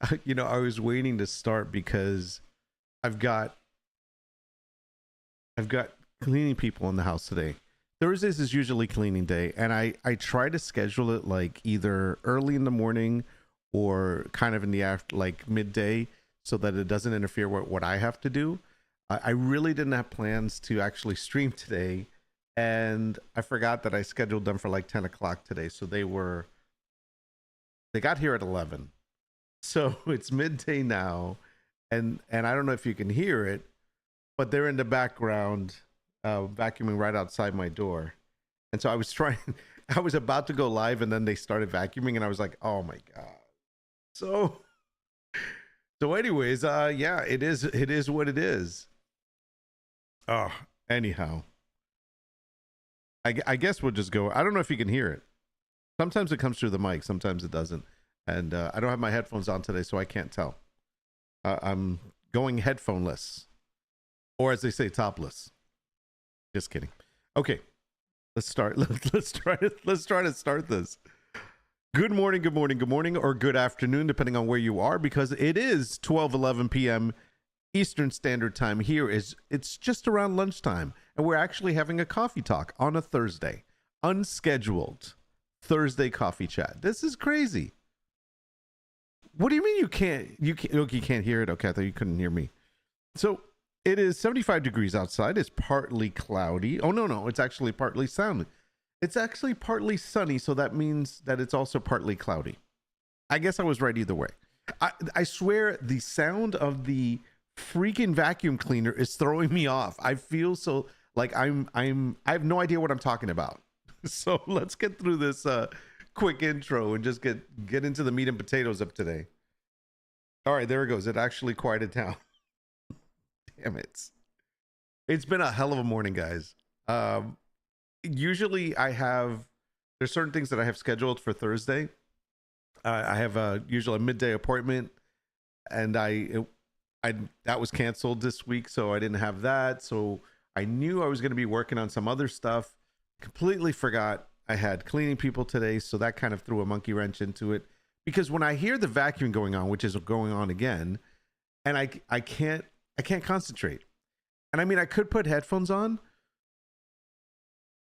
I was waiting to start because I've got I've got cleaning people in the house today. Thursdays is usually cleaning day, and I try to schedule it like either early in the morning or kind of in the after, like midday, so that it doesn't interfere with what I have to do. I really didn't have plans to actually stream today, and I forgot that I scheduled them for like 10 o'clock today. So they got here at 11. So it's midday now, and I don't know if you can hear it, but they're in the background vacuuming right outside my door. And so I was trying, I was about to go live, and then they started vacuuming, and I was like, oh my god. So anyways, yeah, it is what it is. Oh, anyhow, I guess we'll just go. I don't know if you can hear it. Sometimes it comes through the mic, sometimes it doesn't. And I don't have my headphones on today, so I can't tell. I'm going headphoneless, or as they say, topless. Just kidding. Okay, let's start. Let's try to start this. Good morning, good morning, good morning, or good afternoon, depending on where you are, because it is 12:11 p.m. Eastern Standard Time. It's just around lunchtime, and we're actually having a coffee talk on a Thursday, unscheduled Thursday coffee chat. This is crazy. What do you mean you can't hear it? Okay, I thought you couldn't hear me. So it is 75 degrees outside. It's partly cloudy. Oh, no, it's actually partly sunny. It's actually partly sunny, so that means that it's also partly cloudy. I guess I was right either way. I swear the sound of the freaking vacuum cleaner is throwing me off. I feel so like I have no idea what I'm talking about. So let's get through this quick intro and just get into the meat and potatoes of today. All right, there it goes. It actually quieted down. Damn it. It's been a hell of a morning, guys. Usually there's certain things that I have scheduled for Thursday. I have usually a midday appointment, and that was canceled this week, so I didn't have that. So I knew I was going to be working on some other stuff. Completely forgot I had cleaning people today, so that kind of threw a monkey wrench into it. Because when I hear the vacuum going on, which is going on again, and I can't concentrate. And I mean, I could put headphones on,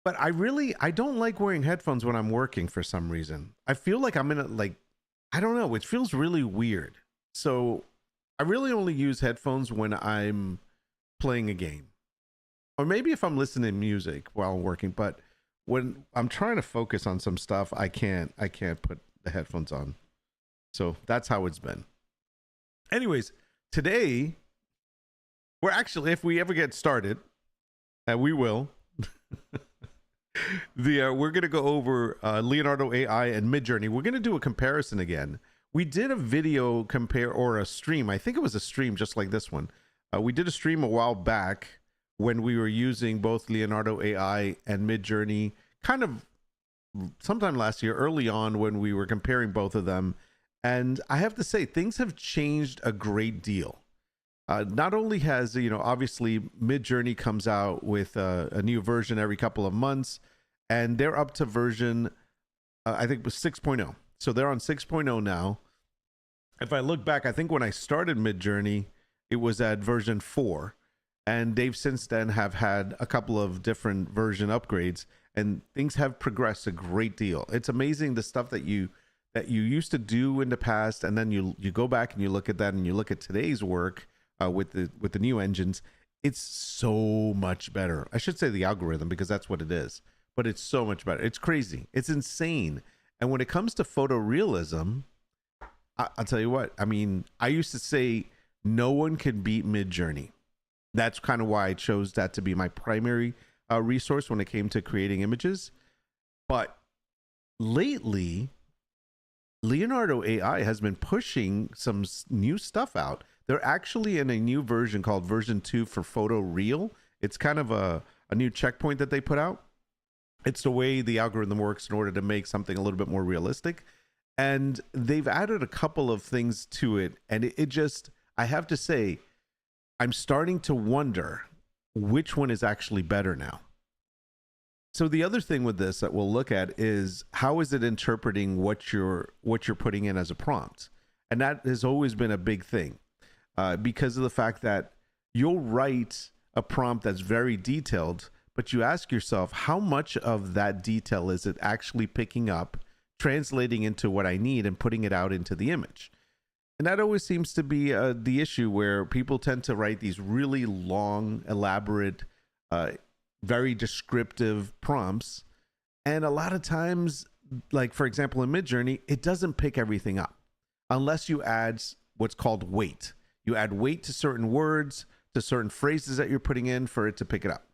but I don't like wearing headphones when I'm working for some reason. I feel like I'm in I don't know, it feels really weird. So I really only use headphones when I'm playing a game, or maybe if I'm listening to music while I'm working. But when I'm trying to focus on some stuff, I can't put the headphones on. So that's how it's been. Anyways, today we're actually, if we ever get started, and we will, we're going to go over Leonardo AI and Midjourney. We're going to do a comparison again. We did a video or a stream. I think it was a stream just like this one. We did a stream a while back when we were using both Leonardo AI and Midjourney, kind of sometime last year, early on, when we were comparing both of them. And I have to say, things have changed a great deal. Not only has, obviously Midjourney comes out with a new version every couple of months, and they're up to version, I think it was 6.0. So they're on 6.0 now. If I look back, I think when I started Midjourney, it was at version 4. And they've since then have had a couple of different version upgrades, and things have progressed a great deal. It's amazing the stuff that you used to do in the past, and then you go back and you look at that and you look at today's work with the new engines. It's so much better. I should say the algorithm, because that's what it is, but it's so much better. It's crazy. It's insane. And when it comes to photorealism, I'll tell you what, I mean, I used to say no one can beat Midjourney. That's kind of why I chose that to be my primary resource when it came to creating images. But lately, Leonardo AI has been pushing some new stuff out. They're actually in a new version called version 2 for Photo Real. It's kind of a new checkpoint that they put out. It's the way the algorithm works in order to make something a little bit more realistic. And they've added a couple of things to it. And it just, I have to say, I'm starting to wonder which one is actually better now. So the other thing with this that we'll look at is how is it interpreting what you're putting in as a prompt. And that has always been a big thing because of the fact that you'll write a prompt that's very detailed, but you ask yourself, how much of that detail is it actually picking up, translating into what I need, and putting it out into the image? And that always seems to be the issue, where people tend to write these really long, elaborate, very descriptive prompts. And a lot of times, like for example, in Midjourney, it doesn't pick everything up unless you add what's called weight. You add weight to certain words, to certain phrases that you're putting in for it to pick it up.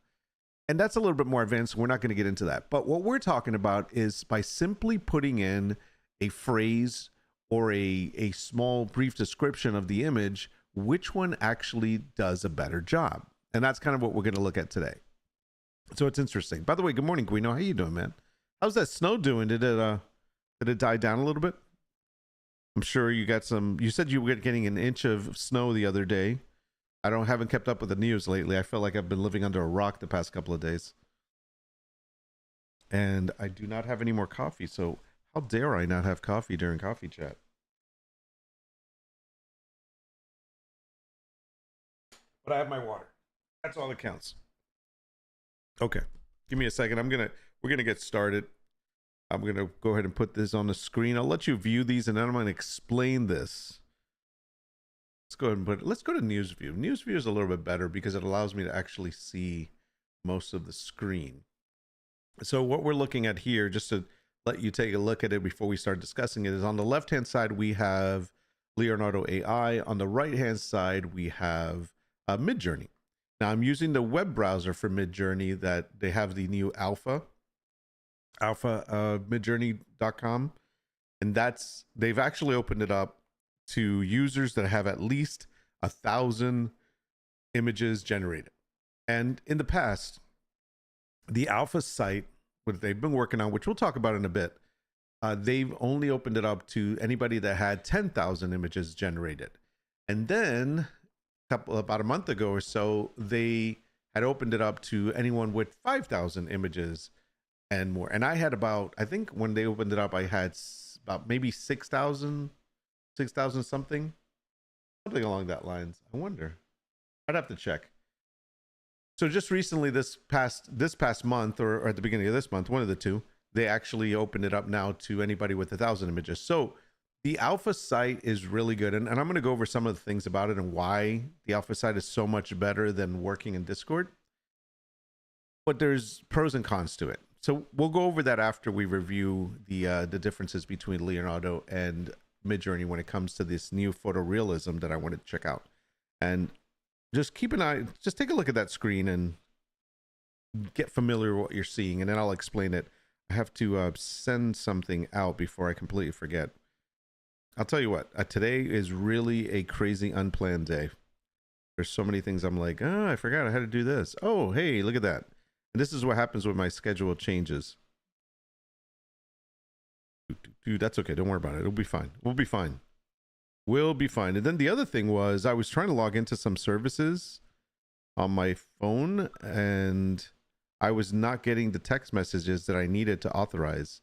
And that's a little bit more advanced. We're not going to get into that. But what we're talking about is by simply putting in a phrase or a small brief description of the image, which one actually does a better job. And that's kind of what we're going to look at today. So it's interesting. By the way, good morning, Guino. How you doing, man? How's that snow doing? Did it die down a little bit? I'm sure you got some. You said you were getting an inch of snow the other day. Haven't kept up with the news lately. I feel like I've been living under a rock the past couple of days. And I do not have any more coffee, so how dare I not have coffee during coffee chat? But I have my water. That's all that counts. Okay. Give me a second. We're gonna get started. I'm gonna go ahead and put this on the screen. I'll let you view these, and then I'm gonna explain this. Let's go to news view. News view is a little bit better because it allows me to actually see most of the screen. So what we're looking at here, just to let you take a look at it before we start discussing it, is on the left hand side we have Leonardo AI. On the right hand side we have Midjourney. Now I'm using the web browser for Midjourney that they have the new alpha midjourney.com, and they've actually opened it up to users that have at least 1,000 images generated. And in the past, the alpha site, what they've been working on, which we'll talk about in a bit, they've only opened it up to anybody that had 10,000 images generated. And then about a month ago or so, they had opened it up to anyone with 5,000 images and more. And I think when they opened it up, I had about maybe 6,000 something along that lines. I wonder. I'd have to check. So just recently, this past month, or at the beginning of this month, one of the two, they actually opened it up now to anybody with 1,000 images. So the alpha site is really good, and I'm going to go over some of the things about it and why the alpha site is so much better than working in Discord. But there's pros and cons to it. So we'll go over that after we review the differences between Leonardo and Midjourney when it comes to this new photorealism that I wanted to check out. And just keep an eye, just take a look at that screen and get familiar with what you're seeing, and then I'll explain it. I have to send something out before I completely forget. I'll tell you what, today is really a crazy unplanned day. There's so many things I'm like, oh, I forgot I had to do this. Oh, hey, look at that. And this is what happens when my schedule changes. Dude, that's okay. Don't worry about it. It'll be fine. We'll be fine. We'll be fine. And then the other thing was I was trying to log into some services on my phone, and I was not getting the text messages that I needed to authorize.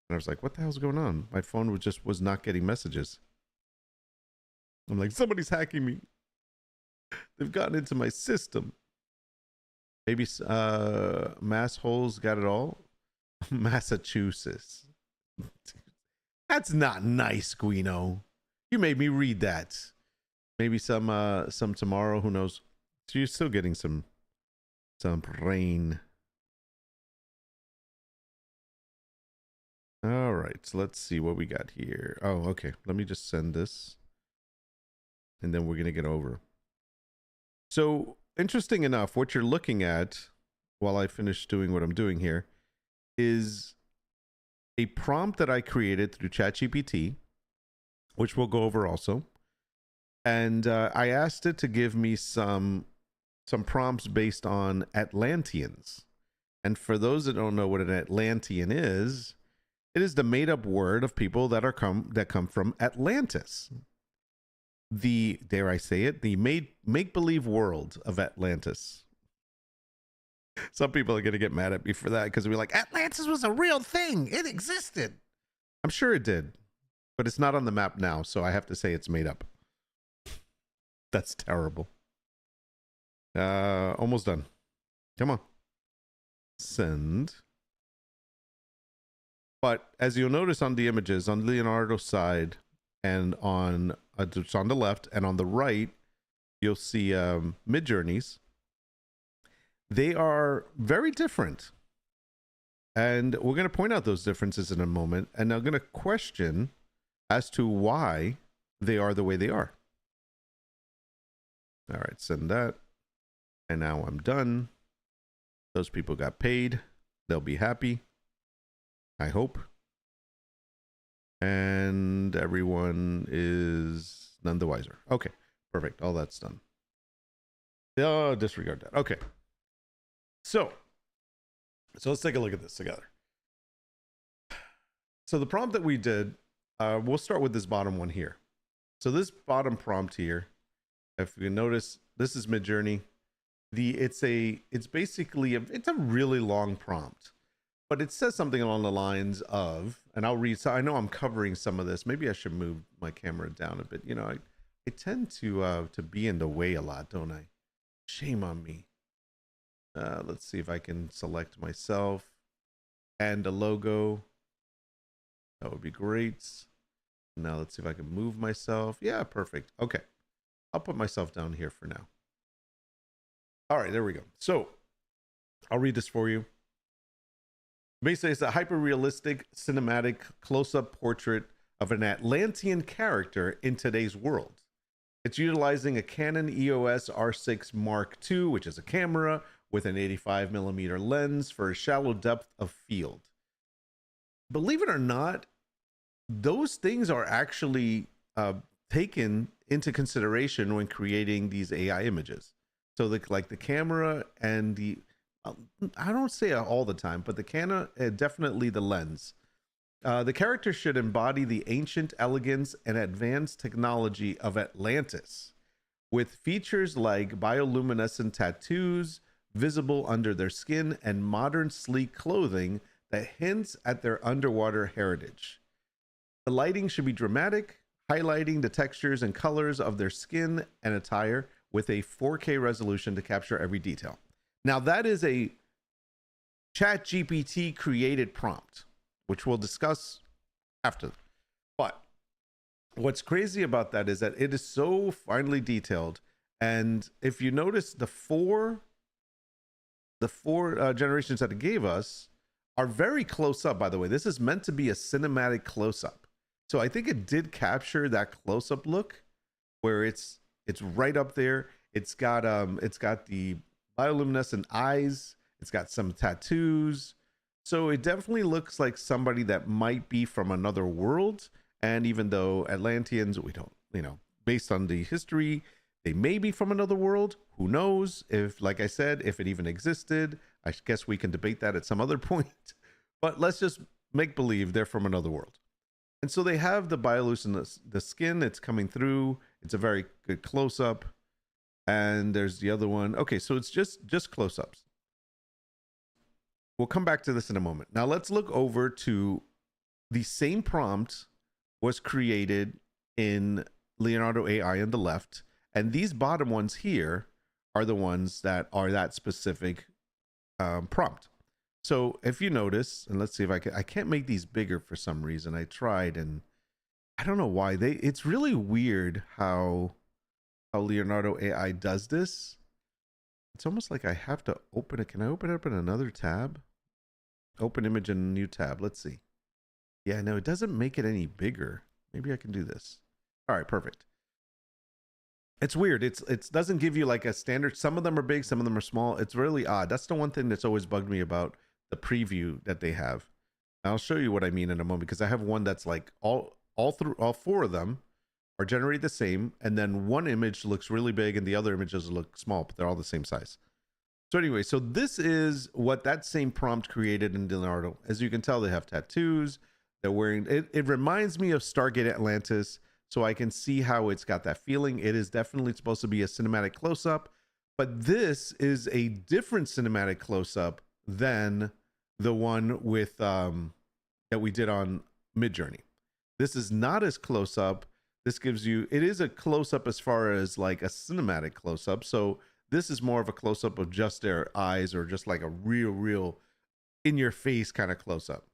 And I was like, what the hell's going on? My phone was not getting messages. I'm like, somebody's hacking me. They've gotten into my system. Maybe Mass Holes got it all. Massachusetts. That's not nice, Guino. You made me read that. Maybe some tomorrow, who knows? So you're still getting some rain. All right, so let's see what we got here. Oh, okay. Let me just send this, and then we're gonna get over. So interesting enough, what you're looking at while I finish doing what I'm doing here is a prompt that I created through ChatGPT, which we'll go over also. And I asked it to give me some prompts based on Atlanteans. And for those that don't know what an Atlantean is, it is the made-up word of people that come from Atlantis. The, dare I say it, the make-believe world of Atlantis. Some people are going to get mad at me for that because we're like, Atlantis was a real thing. It existed. I'm sure it did. but it's not on the map now, so I have to say it's made up. That's terrible. Almost done. Come on. Send. But as you'll notice on the images, on Leonardo's side and on it's on the left and on the right, you'll see Midjourneys. They are very different. And we're going to point out those differences in a moment. And I'm going to question as to why they are the way they are. All right, send that. And now I'm done. Those people got paid. They'll be happy, I hope. And everyone is none the wiser. Okay, perfect. All that's done. Oh, disregard that. Okay. So let's take a look at this together. So the prompt that we did, we'll start with this bottom one here. So this bottom prompt here, if you notice, this is Midjourney. It's basically it's a really long prompt, but it says something along the lines of, and I'll read. So I know I'm covering some of this. Maybe I should move my camera down a bit. You know, I tend to be in the way a lot, don't I? Shame on me. Let's see if I can select myself and a logo. That would be great. Now let's see if I can move myself. Yeah, perfect. Okay. I'll put myself down here for now. All right, there we go. So I'll read this for you. Basically, it's a hyper-realistic cinematic close-up portrait of an Atlantean character in today's world. It's utilizing a Canon EOS R6 Mark II, which is a camera with an 85mm lens for a shallow depth of field. Believe it or not, those things are actually taken into consideration when creating these AI images. So like the camera and the, I don't say it all the time, but the camera, definitely the lens. The character should embody the ancient elegance and advanced technology of Atlantis, with features like bioluminescent tattoos visible under their skin and modern sleek clothing that hints at their underwater heritage. The lighting should be dramatic, highlighting the textures and colors of their skin and attire with a 4K resolution to capture every detail. Now that is a ChatGPT created prompt, which we'll discuss after. But what's crazy about that is that it is so finely detailed. And if you notice, the four generations that it gave us are very close up, by the way. This is meant to be a cinematic close-up. So I think it did capture that close-up look where it's right up there. It's got the bioluminescent eyes. It's got some tattoos. So it definitely looks like somebody that might be from another world. And even though Atlanteans, we don't, based on the history, they may be from another world. Who knows? If, like I said, if it even existed, I guess we can debate that at some other point. But let's just make believe they're from another world. And so they have the bioluminescent, the skin, it's coming through. It's a very good close-up. And there's the other one. Okay, so it's just close-ups. We'll come back to this in a moment. Now let's look over to the same prompt was created in Leonardo AI on the left. And these bottom ones here are the ones that are that specific prompt. So if you notice, and let's see if I can't make these bigger for some reason. I tried and I don't know why it's really weird how Leonardo AI does this. It's almost like I have to open it. Can I open it up in another tab? Open image in a new tab. Let's see. Yeah, no, it doesn't make it any bigger. Maybe I can do this. All right, perfect. It's weird. It doesn't give you like a standard. Some of them are big, some of them are small. It's really odd. That's the one thing that's always bugged me about the preview that they have. I'll show you what I mean in a moment, because I have one that's like all four of them are generated the same, and then one image looks really big and the other images look small, but they're all the same size. So anyway, so this is what that same prompt created in Leonardo. As you can tell, they have tattoos. They're wearing it reminds me of Stargate Atlantis, so I can see how it's got that feeling. It is definitely supposed to be a cinematic close-up, but this is a different cinematic close-up than the one with that we did on Midjourney. This is not as close up. This gives you, it is a close up as far as like a cinematic close up. So this is more of a close up of just their eyes, or just like a real in your face kind of close up.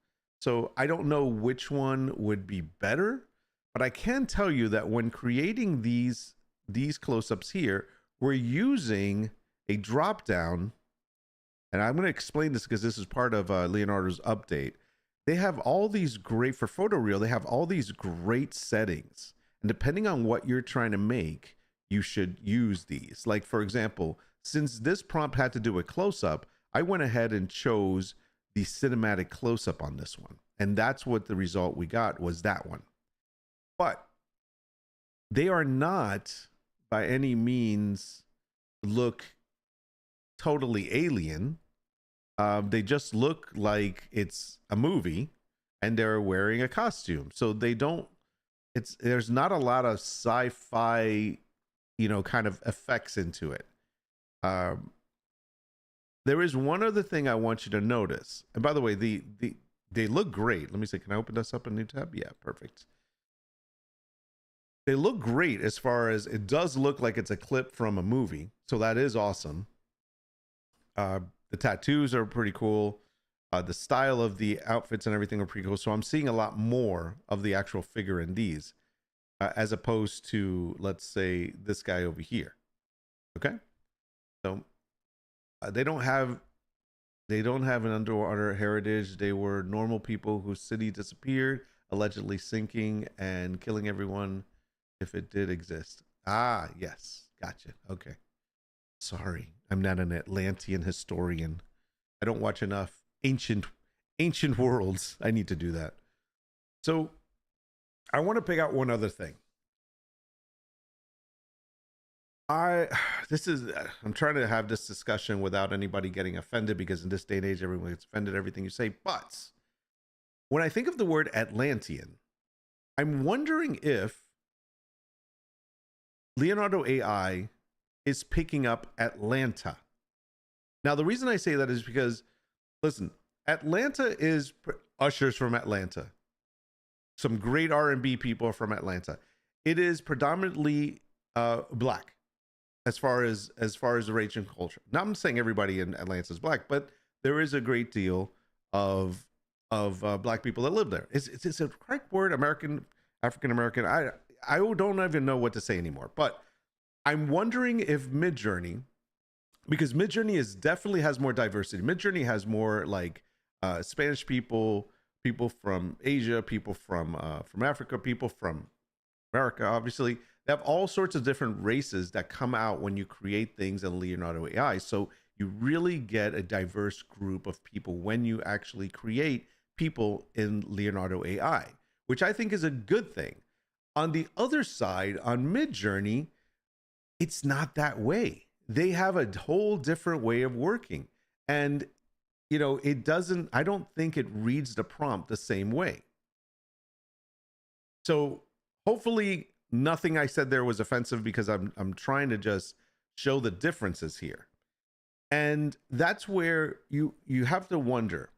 So I don't know which one would be better, but I can tell you that when creating these close ups here, we're using a drop down. And I'm going to explain this because this is part of Leonardo's update. They have all these great, for photoreal, they have all these great settings. And depending on what you're trying to make, you should use these. Like, for example, since this prompt had to do a close-up, I went ahead and chose the cinematic close-up on this one. And that's what the result we got was, that one. But they are not by any means look totally alien. They just look like it's a movie and they're wearing a costume. So they don't, there's not a lot of sci-fi, kind of effects into it. There is one other thing I want you to notice. And by the way, they look great. Let me see, can I open this up a new tab? Yeah, perfect. They look great as far as it does look like it's a clip from a movie. So that is awesome. The tattoos are pretty cool. The style of the outfits and everything are pretty cool. So I'm seeing a lot more of the actual figure in these, as opposed to, let's say, this guy over here. Okay. So they don't have an underwater heritage. They were normal people whose city disappeared, allegedly sinking and killing everyone if it did exist. Ah, yes. Gotcha. Okay. Sorry, I'm not an Atlantean historian. I don't watch enough ancient worlds. I need to do that. So I want to pick out one other thing. I'm trying to have this discussion without anybody getting offended, because in this day and age, everyone gets offended at everything you say. But when I think of the word Atlantean, I'm wondering if Leonardo AI is picking up Atlanta. Now, the reason I say that is because, listen, Atlanta is ushers from Atlanta. Some great R&B people are from Atlanta. It is predominantly black as far as the race and culture. Now, I'm saying everybody in Atlanta is black, but there is a great deal of black people that live there. It's a correct word, African American. I don't even know what to say anymore. But I'm wondering if Midjourney, because Midjourney definitely has more diversity. Midjourney has more like Spanish people from Asia, people from Africa, people from America. Obviously, they have all sorts of different races that come out when you create things in Leonardo AI. So you really get a diverse group of people when you actually create people in Leonardo AI, which I think is a good thing. On the other side, on Midjourney, it's not that way. They have a whole different way of working. And, I don't think it reads the prompt the same way. So hopefully nothing I said there was offensive, because I'm trying to just show the differences here. And that's where you have to wonder,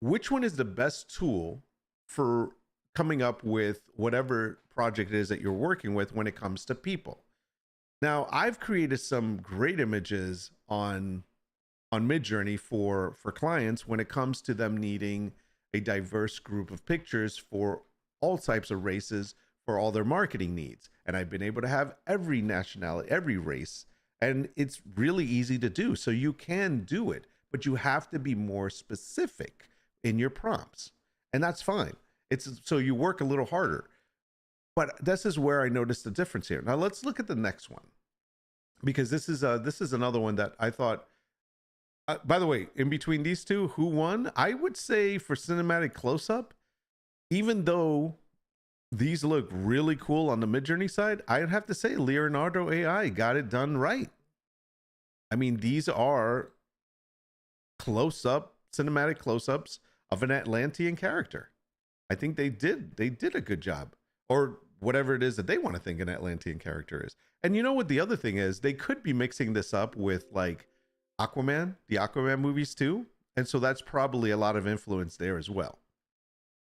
which one is the best tool for coming up with whatever project it is that you're working with when it comes to people. Now, I've created some great images on Midjourney for clients when it comes to them needing a diverse group of pictures for all types of races for all their marketing needs. And I've been able to have every nationality, every race, and it's really easy to do. So you can do it, but you have to be more specific in your prompts, and that's fine. So you work a little harder. But this is where I noticed the difference here. Now let's look at the next one, because this is another one that I thought. By the way, in between these two, who won? I would say for cinematic close-up, even though these look really cool on the Midjourney side, I'd have to say Leonardo AI got it done right. I mean, these are close-up, cinematic close-ups of an Atlantean character. I think they did a good job, or whatever it is that they want to think an Atlantean character is. And you know what the other thing is? They could be mixing this up with like Aquaman, the Aquaman movies too. And so that's probably a lot of influence there as well.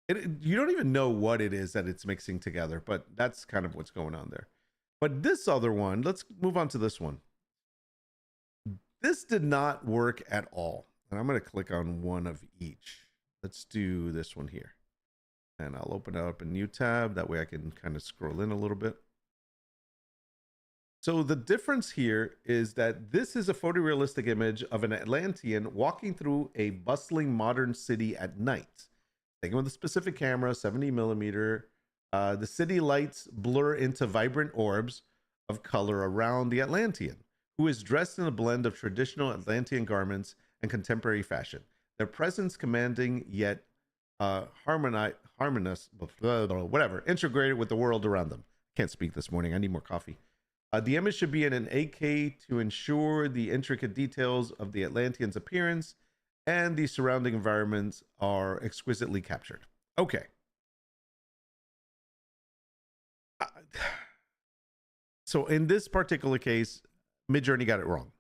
You don't even know what it is that it's mixing together, but that's kind of what's going on there. But this other one, let's move on to this one. This did not work at all. And I'm going to click on one of each. Let's do this one here. And I'll open up a new tab. That way I can kind of scroll in a little bit. So the difference here is that this is a photorealistic image of an Atlantean walking through a bustling modern city at night. Taken with a specific camera, 70 millimeter. The city lights blur into vibrant orbs of color around the Atlantean, who is dressed in a blend of traditional Atlantean garments and contemporary fashion. Their presence commanding yet harmonious, whatever, integrated with the world around them. Can't speak this morning. I need more coffee. The image should be in an 8K to ensure the intricate details of the Atlantean's appearance and the surrounding environments are exquisitely captured. Okay. So in this particular case, Midjourney got it wrong.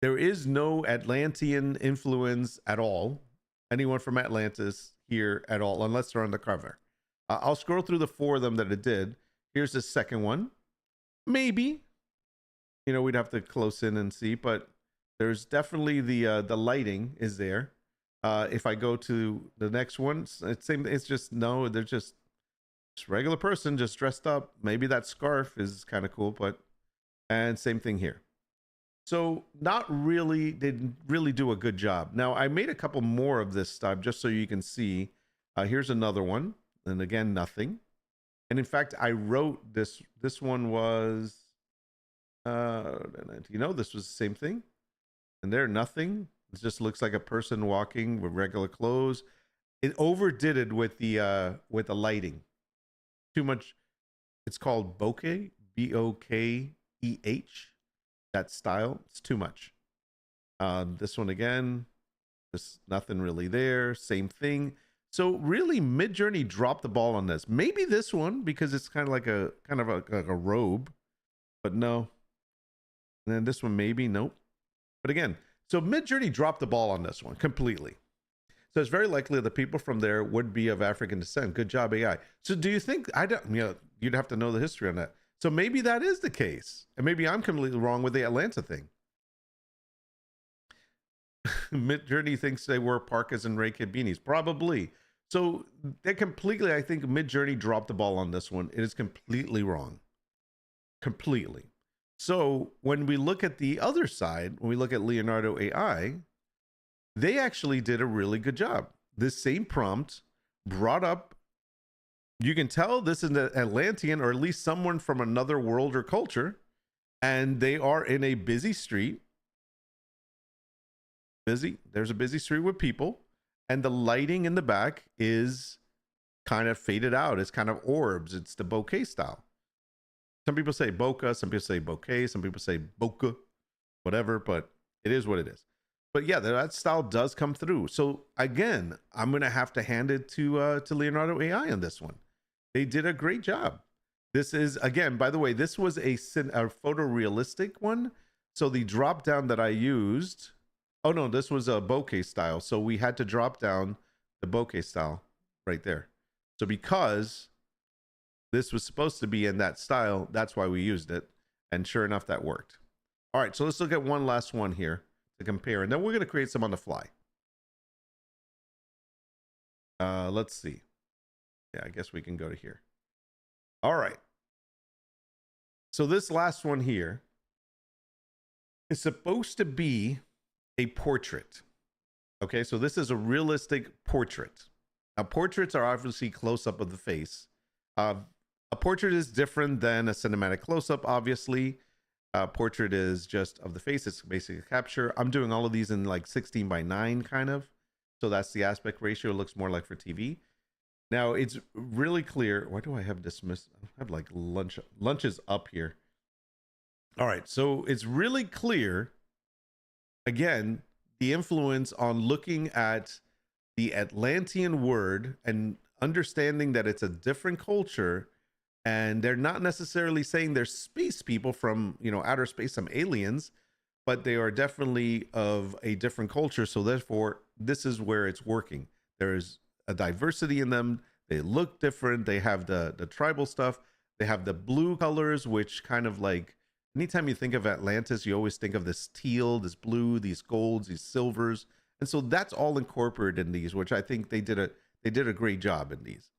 There is no Atlantean influence at all. Anyone from Atlantis here at all, unless they're on the cover. I'll scroll through the 4 of them that it did. Here's the second one. Maybe, you know, we'd have to close in and see, but there's definitely the lighting is there. If I go to the next one, it's just, no, they're just regular person just dressed up. Maybe that scarf is kind of cool, but, and same thing here. So not really, they didn't really do a good job. Now I made a couple more of this stuff just so you can see. Here's another one, and again, nothing. And in fact, I wrote this one was, you know, this was the same thing. And there, nothing. It just looks like a person walking with regular clothes. It overdid it with the lighting. Too much. It's called bokeh, B-O-K-E-H. That style. It's too much. This one again, just nothing really there. Same thing. So really, Midjourney dropped the ball on this. Maybe this one, because it's kind of like a robe, but no. And then this one, maybe, nope. But again, so Midjourney dropped the ball on this one completely. So it's very likely that the people from there would be of African descent. Good job, AI. So do you think, I don't, you know, you'd have to know the history on that. So maybe that is the case. And maybe I'm completely wrong with the Atlanta thing. Midjourney thinks they wore parkas and Ray Kid beanies. Probably. So they completely, I think Midjourney dropped the ball on this one. It is completely wrong. Completely. So when we look at the other side, when we look at Leonardo AI, they actually did a really good job. This same prompt brought up, you can tell this is an Atlantean or at least someone from another world or culture, and they are in a busy street. Busy. There's a busy street with people. And the lighting in the back is kind of faded out. It's kind of orbs. It's the bokeh style. Some people say bokeh, some people say bokeh, some people say bokeh, whatever, but it is what it is. But yeah, that style does come through. So again, I'm going to have to hand it to Leonardo AI on this one. They did a great job. This is, again, by the way, this was a photorealistic one. So the drop down that I used, oh no, this was a bokeh style. So we had to drop down the bokeh style right there. So because this was supposed to be in that style, that's why we used it. And sure enough, that worked. All right, so let's look at one last one here to compare. And then we're going to create some on the fly. Let's see. Yeah, I guess we can go to here. All right. So this last one here is supposed to be a portrait. Okay, so this is a realistic portrait. Now, portraits are obviously close-up of the face. A portrait is different than a cinematic close-up, obviously. Portrait is just of the face. It's basically a capture. I'm doing all of these in like 16:9 kind of. So that's the aspect ratio. It looks more like for TV. Now, it's really clear. Why do I have dismissed? I have like lunch is up here. All right, so it's really clear, again, the influence on looking at the Atlantean word and understanding that it's a different culture, and they're not necessarily saying they're space people from, you know, outer space, some aliens, but they are definitely of a different culture. So therefore, this is where it's working. There's a diversity in them. They look different. They have the tribal stuff. They have the blue colors, which kind of like, anytime you think of Atlantis, you always think of this teal, this blue, these golds, these silvers. And so that's all incorporated in these, which I think they did a great job in these.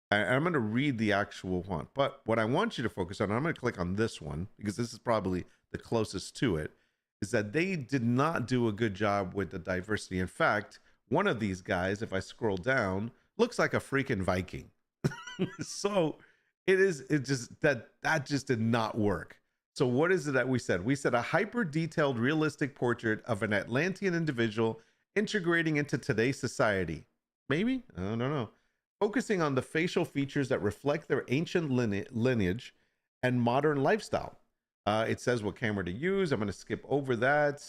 I'm going to read the actual one, but what I want you to focus on, I'm going to click on this one because this is probably the closest to it, is that they did not do a good job with the diversity. In fact, one of these guys, if I scroll down, looks like a freaking Viking. So it just that just did not work. So what is it that we said? We said a hyper detailed realistic portrait of an Atlantean individual integrating into today's society. Maybe? I don't know. Focusing on the facial features that reflect their ancient lineage and modern lifestyle. It says what camera to use. I'm going to skip over that.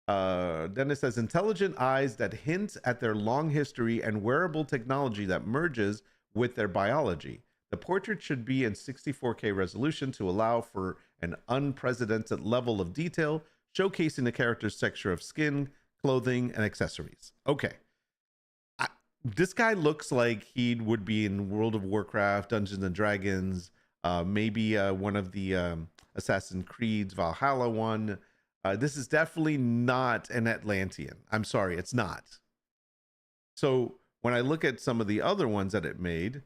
Then it says intelligent eyes that hint at their long history and wearable technology that merges with their biology. The portrait should be in 64K resolution to allow for an unprecedented level of detail, showcasing the character's texture of skin, clothing, and accessories. Okay. This guy looks like he would be in World of Warcraft, Dungeons and Dragons, maybe one of the Assassin's Creed's Valhalla one. This is definitely not an Atlantean. I'm sorry, it's not. So when I look at some of the other ones that it made,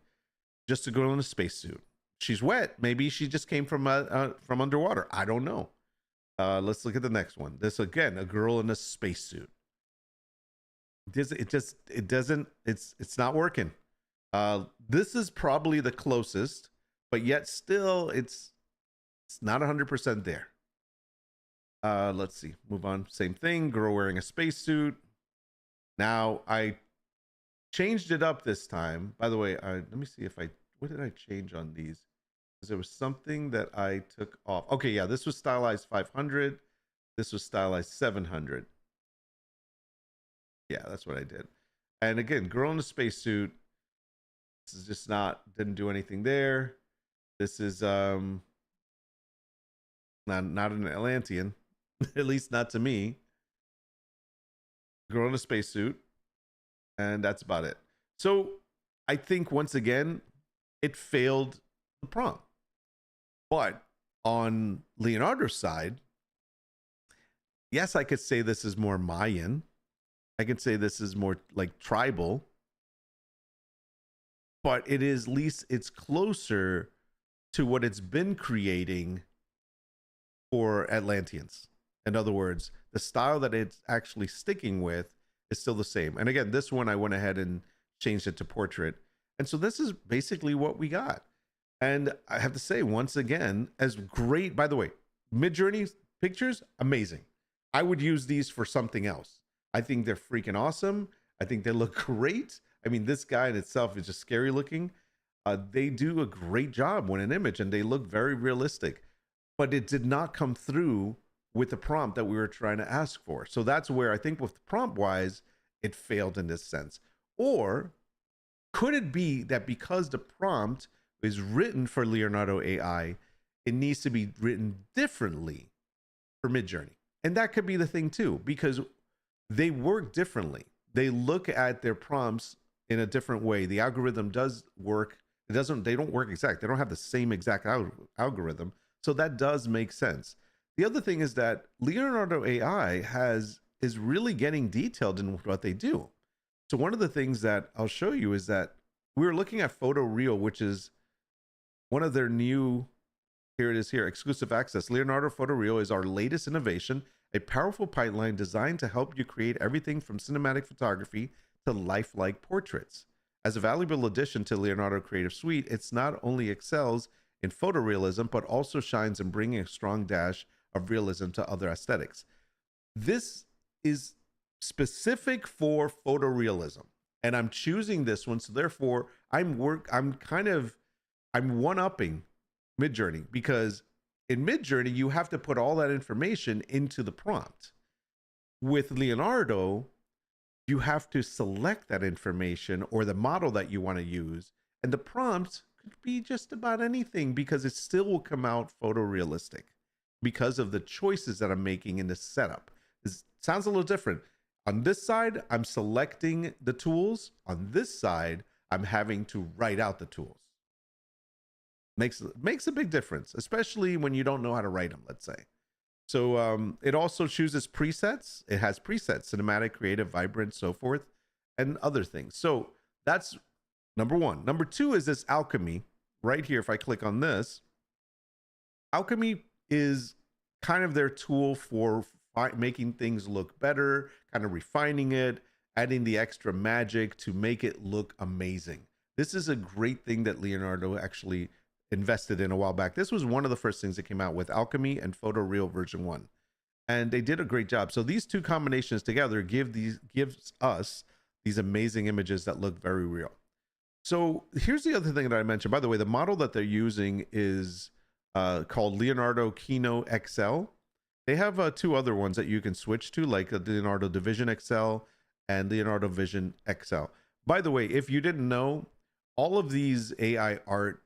just a girl in a spacesuit. She's wet. Maybe she just came from underwater. I don't know. Let's look at the next one. This again, a girl in a spacesuit. It's not working. This is probably the closest, but yet still it's not 100% there. Let's see, move on. Same thing, girl wearing a spacesuit. Now I changed it up this time. By the way, let me see what did I change on these? Because there was something that I took off. Okay, yeah, this was stylized 500. This was stylized 700. Yeah, that's what I did. And again, girl in a spacesuit. This is just didn't do anything there. This is not an Atlantean, at least not to me. Girl in a spacesuit, and that's about it. So I think once again, it failed the prompt. But on Leonardo's side, yes, I could say this is more Mayan. I could say this is more like tribal, but it is, at least it's closer to what it's been creating for Atlanteans. In other words, the style that it's actually sticking with is still the same. And again, this one I went ahead and changed it to portrait. And so this is basically what we got. And I have to say, once again, as great, by the way, Midjourney pictures, amazing. I would use these for something else. I think they're freaking awesome. I think they look great. I mean, this guy in itself is just scary looking. They do a great job when an image, and they look very realistic, but it did not come through with the prompt that we were trying to ask for. So that's where I think with prompt wise, it failed in this sense. Or could it be that because the prompt is written for Leonardo AI, it needs to be written differently for Midjourney? And that could be the thing too, because they work differently. They look at their prompts in a different way. The algorithm does work. They don't work exact. They don't have the same exact algorithm. So that does make sense. The other thing is that Leonardo AI is really getting detailed in what they do. So one of the things that I'll show you is that we were looking at Photoreal, which is one of their new, here it is here, exclusive access. Leonardo Photoreal is our latest innovation, a powerful pipeline designed to help you create everything from cinematic photography to lifelike portraits. As a valuable addition to Leonardo Creative Suite, it's not only excels in photorealism, but also shines in bringing a strong dash of realism to other aesthetics. This is specific for photorealism, and I'm choosing this one. So therefore, I'm one-upping Midjourney, because in Midjourney, you have to put all that information into the prompt. With Leonardo, you have to select that information or the model that you want to use, and the prompt could be just about anything, because it still will come out photorealistic because of the choices that I'm making in this setup. This sounds a little different. On this side, I'm selecting the tools. On this side, I'm having to write out the tools. Makes a big difference, especially when you don't know how to write them, let's say. So it also chooses presets. It has presets: cinematic, creative, vibrant, so forth, and other things. So that's number one. Number two is this alchemy right here. If I click on this, alchemy is kind of their tool for making things look better, kind of refining it, adding the extra magic to make it look amazing. This is a great thing that Leonardo actually invested in a while back. This was one of the first things that came out with Alchemy and Photoreal version 1. And they did a great job. So these two combinations together gives us these amazing images that look very real. So here's the other thing that I mentioned. By the way, the model that they're using is called Leonardo Kino XL. They have two other ones that you can switch to, like Leonardo Division XL and Leonardo Vision XL. By the way, if you didn't know, all of these AI art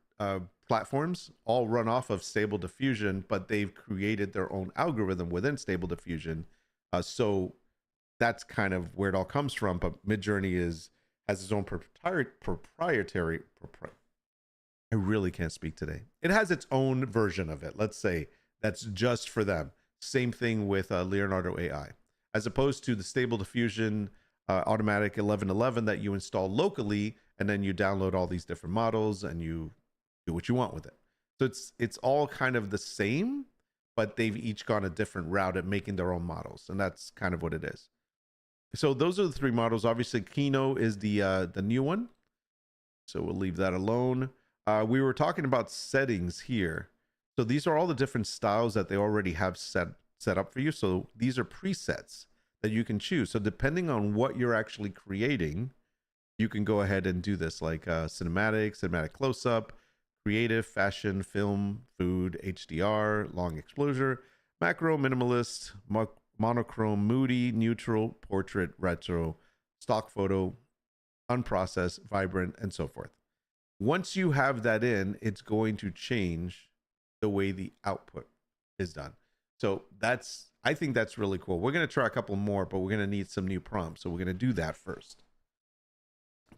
platforms all run off of Stable Diffusion, but they've created their own algorithm within Stable Diffusion. So that's kind of where it all comes from. But Midjourney has its own proprietary. I really can't speak today. It has its own version of it. Let's say that's just for them. Same thing with Leonardo AI, as opposed to the Stable Diffusion automatic 1111 that you install locally, and then you download all these different models and you do what you want with it. So it's all kind of the same, but they've each gone a different route at making their own models, and that's kind of what it is. So those are the three models. Obviously, Kino is the new one, so we'll leave that alone. We were talking about settings here. So these are all the different styles that they already have set up for you. So these are presets that you can choose. So depending on what you're actually creating, you can go ahead and do this, like cinematic close-up, creative, fashion, film, food, HDR, long exposure, macro, minimalist, monochrome, moody, neutral, portrait, retro, stock photo, unprocessed, vibrant, and so forth. Once you have that in, it's going to change the way the output is done. So I think that's really cool. We're going to try a couple more, but we're going to need some new prompts. So we're going to do that first.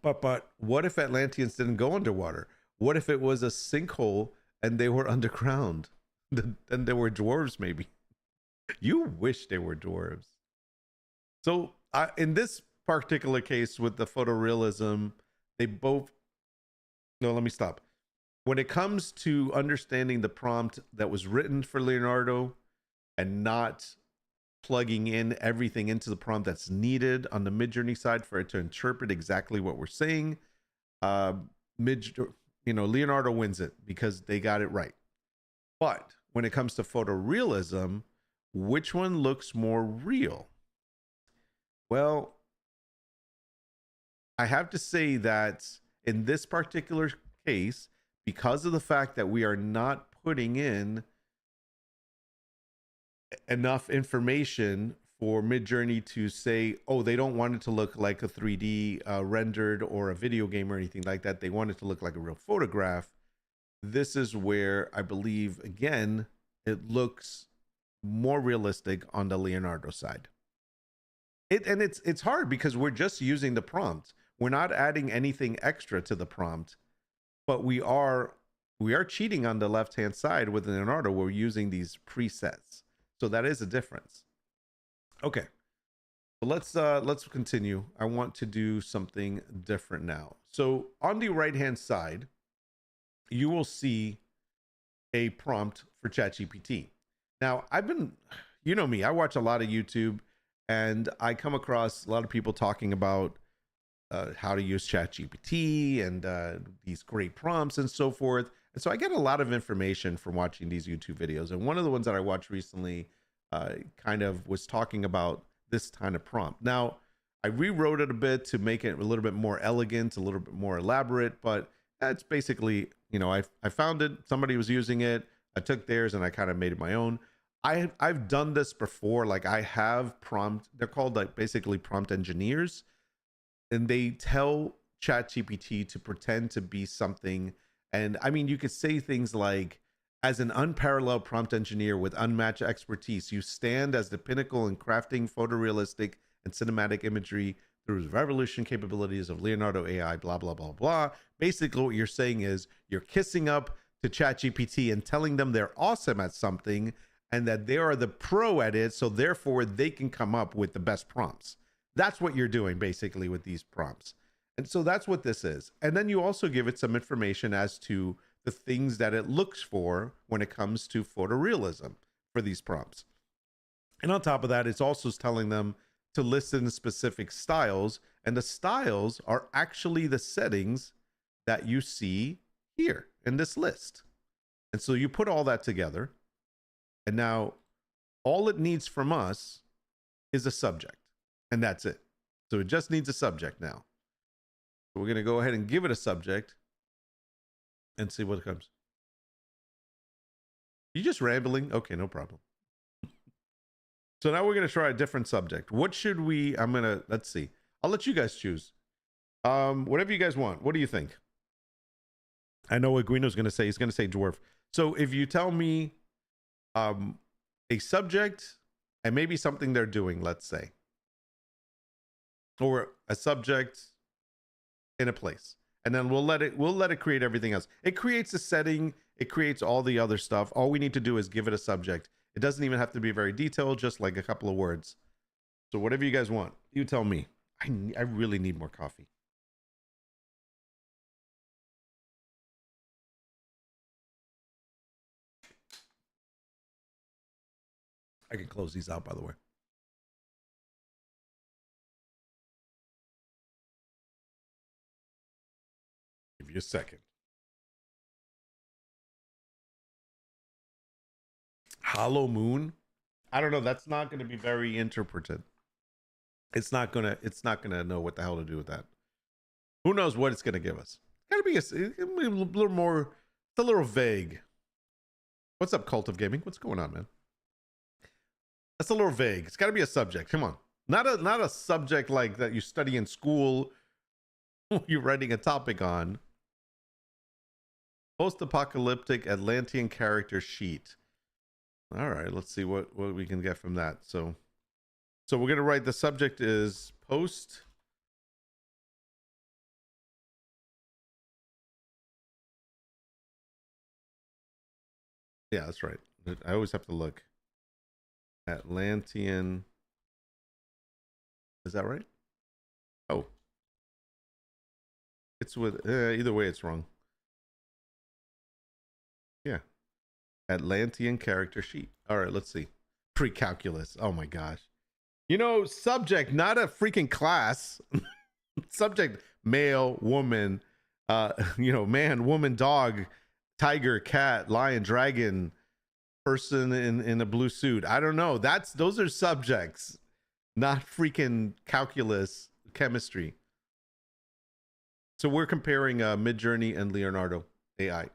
But what if Atlanteans didn't go underwater? What if it was a sinkhole and they were underground? Then there were dwarves, maybe. You wish they were dwarves. So in this particular case with the photorealism, they both... No, let me stop. When it comes to understanding the prompt that was written for Leonardo and not plugging in everything into the prompt that's needed on the Midjourney side for it to interpret exactly what we're saying, Leonardo wins it because they got it right. But when it comes to photorealism, which one looks more real? Well, I have to say that in this particular case, because of the fact that we are not putting in enough information for Midjourney to say, oh, they don't want it to look like a 3D rendered or a video game or anything like that. They want it to look like a real photograph. This is where I believe, again, it looks more realistic on the Leonardo side. It's hard because we're just using the prompt. We're not adding anything extra to the prompt, but we are cheating on the left-hand side with Leonardo. We're using these presets. So that is a difference. Okay. So let's continue. I want to do something different now. So on the right-hand side, you will see a prompt for ChatGPT. Now, you know me, I watch a lot of YouTube, and I come across a lot of people talking about how to use ChatGPT and these great prompts and so forth. And so I get a lot of information from watching these YouTube videos. And one of the ones that I watched recently kind of was talking about this kind of prompt. Now, I rewrote it a bit to make it a little bit more elegant, a little bit more elaborate, but that's basically, I found it, somebody was using it, I took theirs and I kind of made it my own. I've done this before. Like I have they're called like basically prompt engineers, and they tell ChatGPT to pretend to be something. And I mean, you could say things like, as an unparalleled prompt engineer with unmatched expertise, you stand as the pinnacle in crafting photorealistic and cinematic imagery through the revolution capabilities of Leonardo AI, blah, blah, blah, blah. Basically, what you're saying is you're kissing up to ChatGPT and telling them they're awesome at something and that they are the pro at it. So therefore, they can come up with the best prompts. That's what you're doing basically with these prompts. And so that's what this is. And then you also give it some information as to the things that it looks for when it comes to photorealism for these prompts. And on top of that, it's also telling them to list in specific styles. And the styles are actually the settings that you see here in this list. And so you put all that together. And now all it needs from us is a subject. And that's it. So it just needs a subject now. So we're going to go ahead and give it a subject and see what comes. You just rambling? Okay, no problem. So now we're going to try a different subject. What should we, let's see. I'll let you guys choose. Whatever you guys want. What do you think? I know what Guino's going to say. He's going to say dwarf. So if you tell me a subject and maybe something they're doing, let's say, or a subject in a place, and then we'll let it create everything else. It creates a setting. It creates all the other stuff. All we need to do is give it a subject. It doesn't even have to be very detailed, just like a couple of words. So whatever you guys want, you tell me. I really need more coffee. I can close these out, by the way. Give you a second. Hollow moon. I don't know. That's not going to be very interpreted. It's not gonna know what the hell to do with that. Who knows what it's gonna give us? Gotta be a little more. It's a little vague. What's up, Cult of Gaming? What's going on, man? That's a little vague. It's got to be a subject. Come on, not a subject like that you study in school. You're writing a topic on. Post-apocalyptic Atlantean character sheet. All right, let's see what we can get from that. So we're gonna write the subject is post. Yeah, that's right. I always have to look. Atlantean. Is that right? Oh. It's with, either way, it's wrong. Yeah. Atlantean character sheet. All right, let's see. Pre-calculus. Oh my gosh. You know, subject, not a freaking class. Subject, male, woman, man, woman, dog, tiger, cat, lion, dragon, person in a blue suit. I don't know. Those are subjects, not freaking calculus, chemistry. So we're comparing Midjourney and Leonardo AI.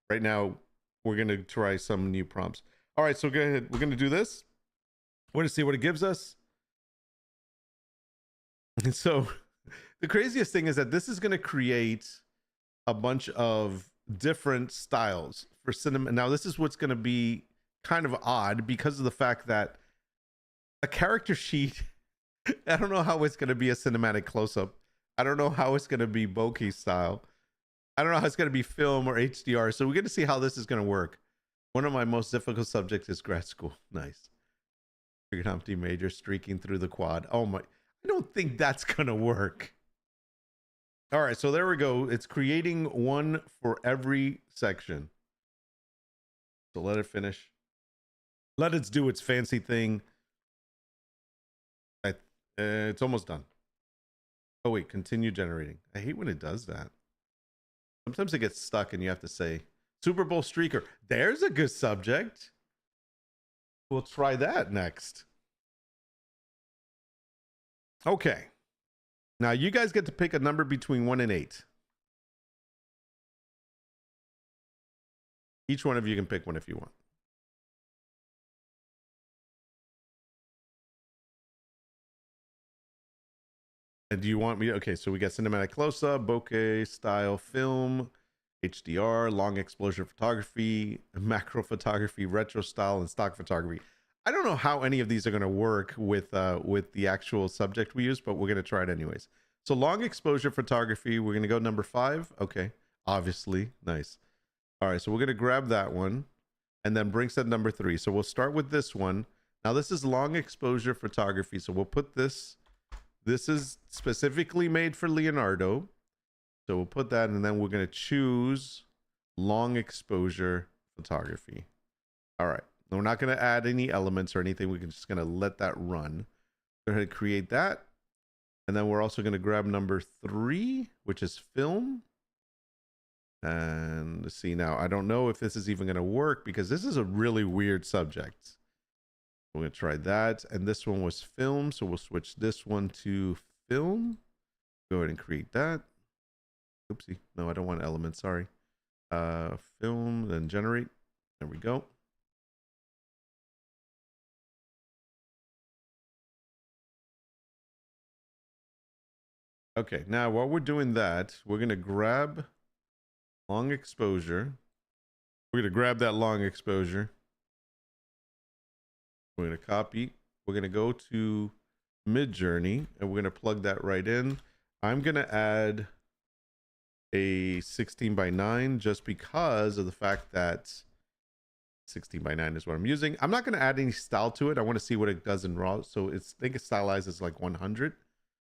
Right now, we're going to try some new prompts. All right, so go ahead. We're going to do this. We're going to see what it gives us. And so the craziest thing is that this is going to create a bunch of different styles for cinema. Now, this is what's going to be kind of odd because of the fact that a character sheet, I don't know how it's going to be a cinematic close-up. I don't know how it's going to be bokeh style. I don't know how it's going to be film or HDR. So we're going to see how this is going to work. One of my most difficult subjects is grad school. Nice. Trigonometry major streaking through the quad. Oh my, I don't think that's going to work. All right, so there we go. It's creating one for every section. So let it finish. Let it do its fancy thing. It's almost done. Oh wait, continue generating. I hate when it does that. Sometimes it gets stuck and you have to say, Super Bowl streaker. There's a good subject. We'll try that next. Okay. Now you guys get to pick a number between 1 and 8. Each one of you can pick one if you want. And do you want me? Okay, so we got cinematic close-up, bokeh style film, HDR, long exposure photography, macro photography, retro style, and stock photography. I don't know how any of these are going to work with the actual subject we use, but we're going to try it anyways. So long exposure photography, we're going to go number 5. Okay, obviously, nice. All right, so we're going to grab that one and then bring set number 3. So we'll start with this one. Now this is long exposure photography, so we'll put this. This is specifically made for Leonardo, so we'll put that, and then we're going to choose long exposure photography. All right. We're not going to add any elements or anything. We're just going to let that run. Go ahead and create that. And then we're also going to grab number 3, which is film. And let's see now. I don't know if this is even going to work because this is a really weird subject. We're going to try that. And this one was film. So we'll switch this one to film. Go ahead and create that. Oopsie. No, I don't want elements. Sorry. Film, then generate. There we go. Okay, now while we're doing that, we're going to grab long exposure. We're going to grab that long exposure. We're going to copy. We're going to go to Midjourney, and we're going to plug that right in. I'm going to add a 16:9 just because of the fact that 16:9 is what I'm using. I'm not going to add any style to it. I want to see what it does in RAW. So I think it stylizes like 100.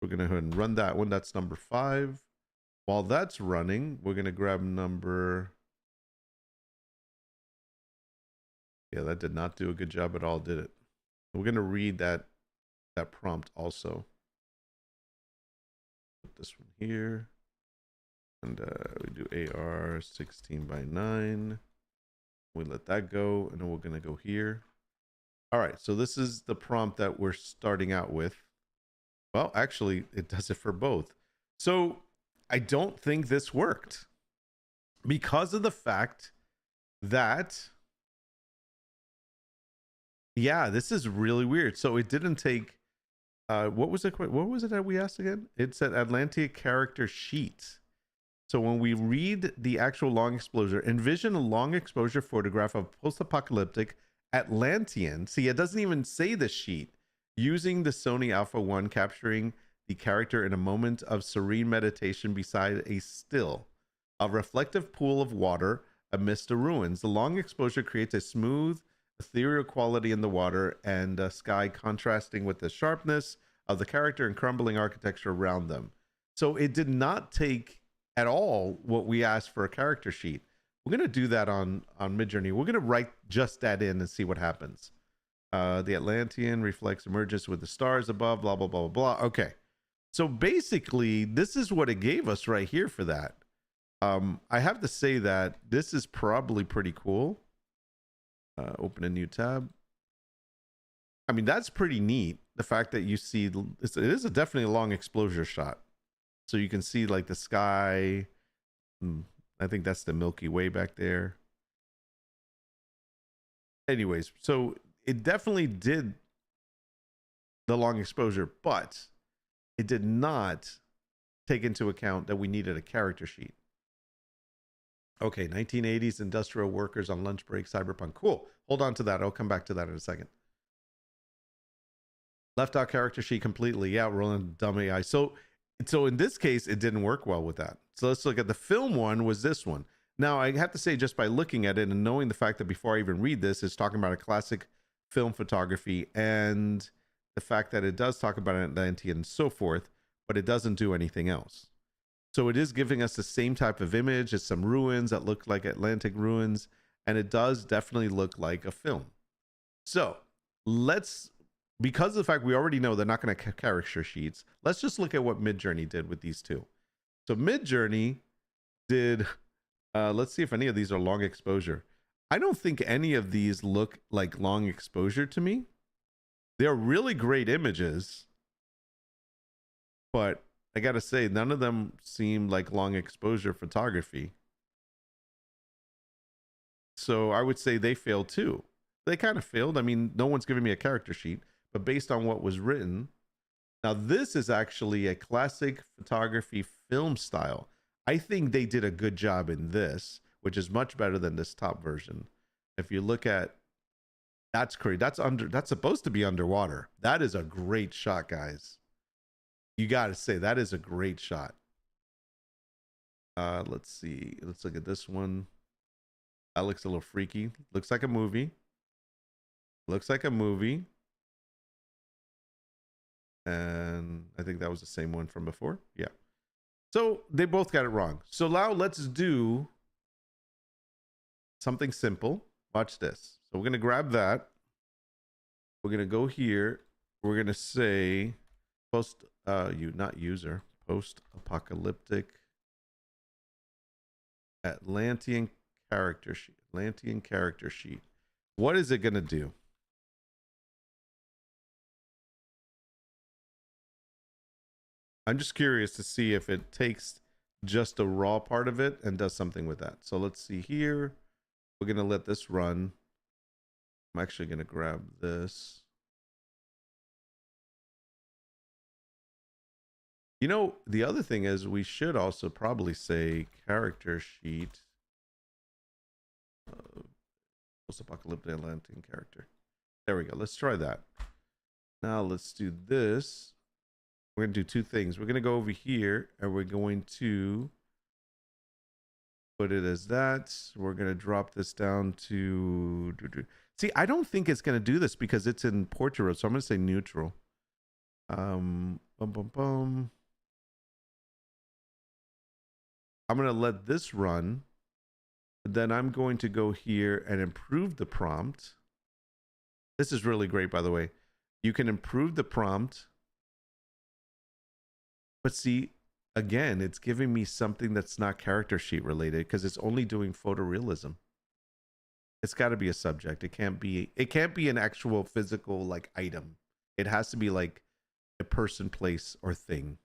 We're going to go ahead and run that one. That's number 5. While that's running, we're going to grab number... Yeah, that did not do a good job at all, did it? We're going to read that prompt also. Put this one here. And we do AR 16:9. We let that go, and then we're going to go here. All right, so this is the prompt that we're starting out with. Well, actually, it does it for both. So I don't think this worked because of the fact that, yeah, this is really weird. So it didn't take, what was it that we asked again? It said Atlantic character sheet. So when we read the actual long exposure, envision a long exposure photograph of post-apocalyptic Atlantean. See, it doesn't even say the sheet. Using the Sony Alpha 1, capturing the character in a moment of serene meditation beside a still, a reflective pool of water amidst the ruins. The long exposure creates a smooth, ethereal quality in the water and sky, contrasting with the sharpness of the character and crumbling architecture around them. So it did not take at all what we asked for a character sheet. We're going to do that on Midjourney. We're going to write just that in and see what happens. The Atlantean reflects emergence with the stars above, blah, blah, blah, blah, blah. Okay. So basically, this is what it gave us right here for that. I have to say that this is probably pretty cool. Open a new tab. I mean, that's pretty neat. The fact that you see, it is definitely a long exposure shot. So you can see like the sky. I think that's the Milky Way back there. Anyways, so it definitely did the long exposure, but it did not take into account that we needed a character sheet. Okay, 1980s industrial workers on lunch break, cyberpunk. Cool. Hold on to that. I'll come back to that in a second. Left out character sheet completely. Yeah, rolling dumb AI. So in this case, it didn't work well with that. So let's look at the film one. Was this one. Now, I have to say, just by looking at it and knowing the fact that before I even read this, it's talking about a classic film photography and the fact that it does talk about Atlantean and so forth, but it doesn't do anything else. So it is giving us the same type of image. It's some ruins that look like Atlantic ruins, and it does definitely look like a film. So let's, because of the fact we already know they're not going to character sheets, let's just look at what Midjourney did with these two. So Midjourney did, let's see if any of these are long exposure. I don't think any of these look like long exposure to me. They're really great images, but I gotta say, none of them seem like long exposure photography. So I would say they failed too. They kind of failed. I mean, no one's giving me a character sheet, but based on what was written. Now, this is actually a classic photography film style. I think they did a good job in this, which is much better than this top version. If you look at That's crazy. That's supposed to be underwater. That is a great shot, guys. You got to say that is a great shot. Let's see. Let's look at this one. That looks a little freaky. Looks like a movie. Looks like a movie. And I think that was the same one from before. Yeah. So they both got it wrong. So now let's do something simple. Watch this. So we're going to grab that. We're going to go here. We're going to say post-apocalyptic Atlantean character sheet. Atlantean character sheet. What is it going to do? I'm just curious to see if it takes just the raw part of it and does something with that. So let's see here. We're going to let this run. I'm actually going to grab this. You know, the other thing is we should also probably say character sheet. Post-apocalyptic Atlantean character. There we go. Let's try that. Now let's do this. We're going to do two things. We're going to go over here and we're going to put it as that. We're going to drop this down to... See, I don't think it's going to do this because it's in portrait, so I'm going to say neutral. I'm going to let this run. Then I'm going to go here and improve the prompt. This is really great, by the way. You can improve the prompt. But see, again, it's giving me something that's not character sheet related because it's only doing photorealism. It's got to be a subject. It can't be an actual physical like item. It has to be like a person, place, or thing.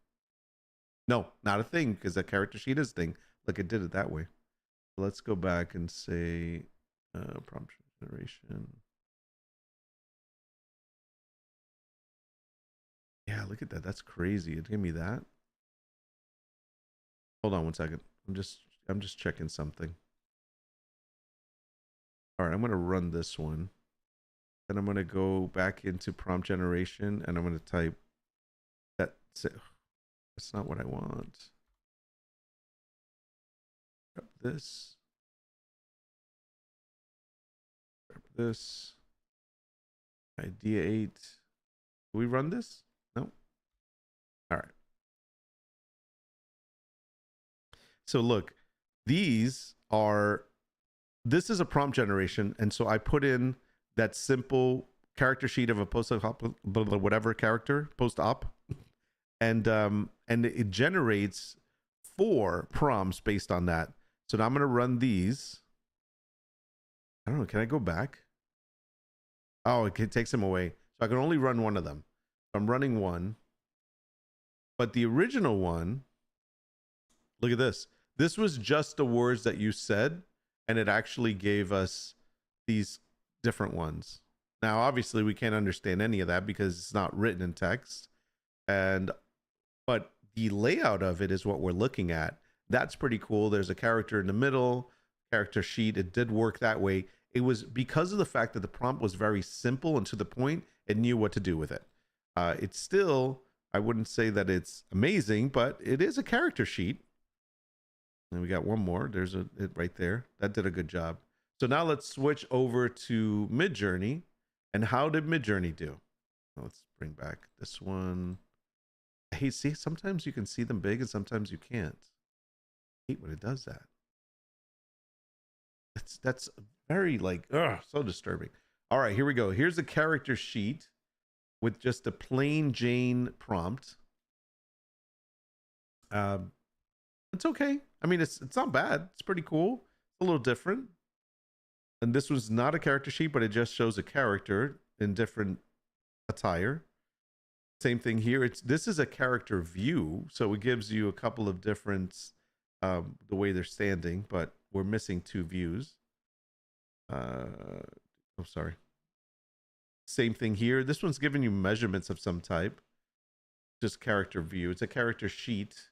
No, not a thing, because a character sheet is a thing. Look, it did it that way. Let's go back and say prompt generation. Yeah, look at that. That's crazy. It gave me that. Hold on one second. I'm just checking something. All right, I'm going to run this one. Then I'm going to go back into prompt generation and I'm going to type that's not what I want. Grab this. Grab this. Idea 8. Do we run this? No. All right. So look, this is a prompt generation. And so I put in that simple character sheet of a post-op, whatever character, post-op. And it generates 4 prompts based on that. So now I'm going to run these. I don't know. Can I go back? Oh, it takes them away. So I can only run one of them. I'm running one. But the original one, look at this. This was just the words that you said, and it actually gave us these different ones. Now, obviously, we can't understand any of that because it's not written in text. But the layout of it is what we're looking at. That's pretty cool. There's a character in the middle, character sheet. It did work that way. It was because of the fact that the prompt was very simple and to the point, it knew what to do with it. It's still, I wouldn't say that it's amazing, but it is a character sheet. And we got one more. There's it right there. That did a good job. So now let's switch over to Midjourney. And how did Midjourney do? Let's bring back this one. Hey, see, sometimes you can see them big and sometimes you can't. I hate when it does that. That's very like, so disturbing. All right, here we go. Here's a character sheet with just a plain Jane prompt. It's okay. I mean, it's not bad. It's pretty cool. It's a little different. And this was not a character sheet, but it just shows a character in different attire. Same thing here. This is a character view, so it gives you a couple of different the way they're standing, but we're missing 2 views. Sorry. Same thing here. This one's giving you measurements of some type. Just character view. It's a character sheet,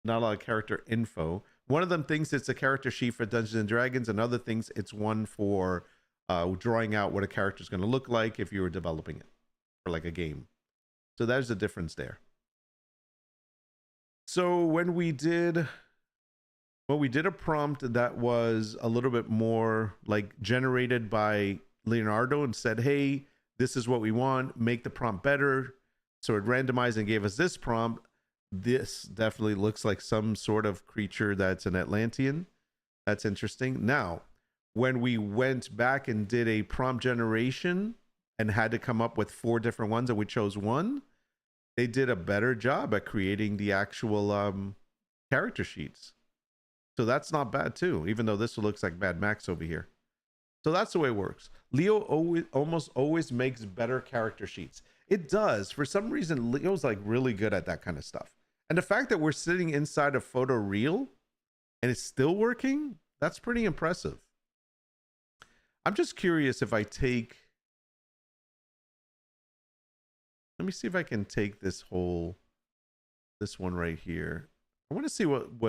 not a lot of character info. One of them thinks it's a character sheet for Dungeons and Dragons, and other things it's one for drawing out what a character is going to look like if you were developing it for like a game. So there's the difference there. So when we did a prompt that was a little bit more like generated by Leonardo and said, hey, this is what we want, make the prompt better. So it randomized and gave us this prompt. This definitely looks like some sort of creature that's an Atlantean. That's interesting. Now, when we went back and did a prompt generation and had to come up with 4 different ones and we chose one, they did a better job at creating the actual character sheets. So that's not bad too, even though this looks like Mad Max over here. So that's the way it works. Leo almost always makes better character sheets. It does. For some reason, Leo's like really good at that kind of stuff. And the fact that we're sitting inside of Photoreal and it's still working, that's pretty impressive. I'm just curious if I take... Let me see if I can take this one right here. I want to see what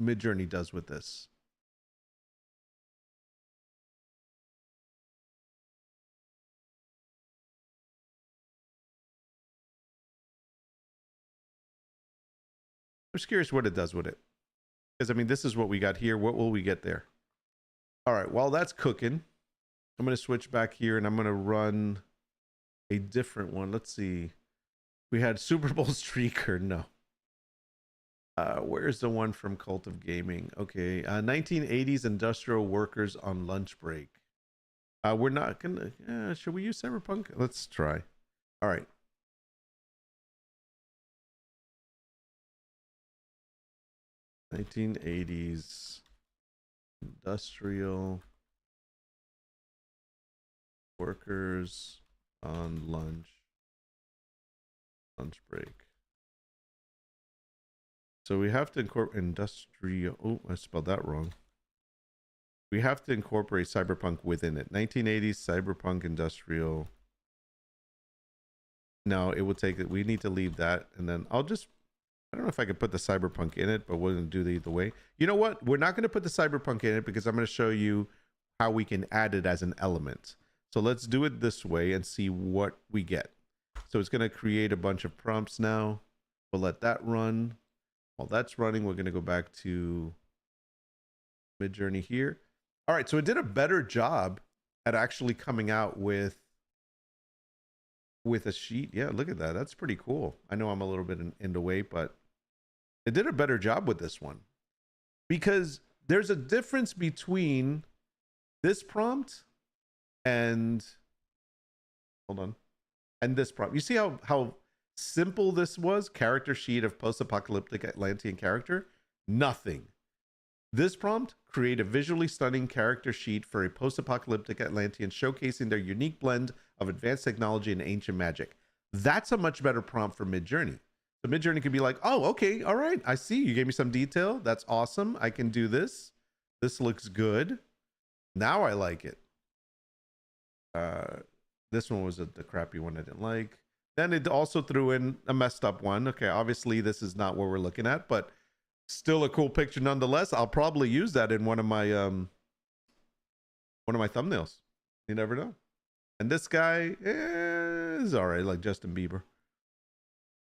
Midjourney does with this. I'm just curious what it does with it. Because, I mean, this is what we got here. What will we get there? All right, while that's cooking, I'm going to switch back here and I'm going to run a different one. Let's see. We had Super Bowl Streaker. No. Where's the one from Cult of Gaming? Okay. 1980s industrial workers on lunch break. We're not going to... should we use Cyberpunk? Let's try. All right. '80s industrial workers on lunch break. So we have to incorporate industrial. Oh, I spelled that wrong. We have to incorporate cyberpunk within it. 1980s cyberpunk industrial. No, it will take it. We need to leave that, and then I'll just... I don't know if I could put the cyberpunk in it, but we're going to do it either way. You know what? We're not going to put the cyberpunk in it because I'm going to show you how we can add it as an element. So let's do it this way and see what we get. So it's going to create a bunch of prompts now. We'll let that run. While that's running, we're going to go back to Midjourney here. All right, so it did a better job at actually coming out with a sheet. Yeah, look at that. That's pretty cool. I know I'm a little bit in the way, but it did a better job with this one. Because there's a difference between this prompt and... Hold on. And this prompt. You see how simple this was? Character sheet of post-apocalyptic Atlantean character. Nothing. This prompt, create a visually stunning character sheet for a post-apocalyptic Atlantean showcasing their unique blend of advanced technology and ancient magic. That's a much better prompt for Midjourney. So Midjourney could be like, oh, okay, all right, I see. You gave me some detail. That's awesome. I can do this. This looks good. Now I like it. This one was the crappy one I didn't like. Then it also threw in a messed up one. Okay, obviously this is not what we're looking at, but still a cool picture nonetheless. I'll probably use that in one of my thumbnails. You never know. And this guy is all right, like Justin Bieber.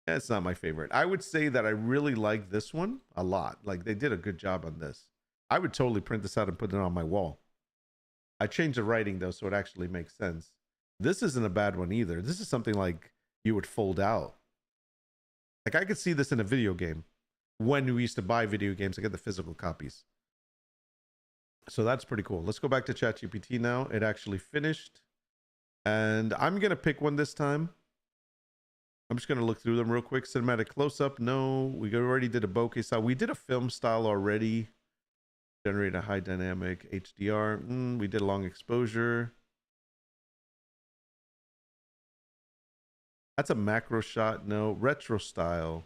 It's not my favorite. I would say that I really like this one a lot. Like they did a good job on this. I would totally print this out and put it on my wall. I changed the writing though, so it actually makes sense. This isn't a bad one either. This is something like you would fold out. Like I could see this in a video game. When we used to buy video games, I get the physical copies. So that's pretty cool. Let's go back to ChatGPT now. It actually finished. And I'm going to pick one this time. I'm just going to look through them real quick. Cinematic close-up. No, we already did a bokeh style. We did a film style already. Generate a high dynamic HDR. We did a long exposure. That's a macro shot. No, retro style.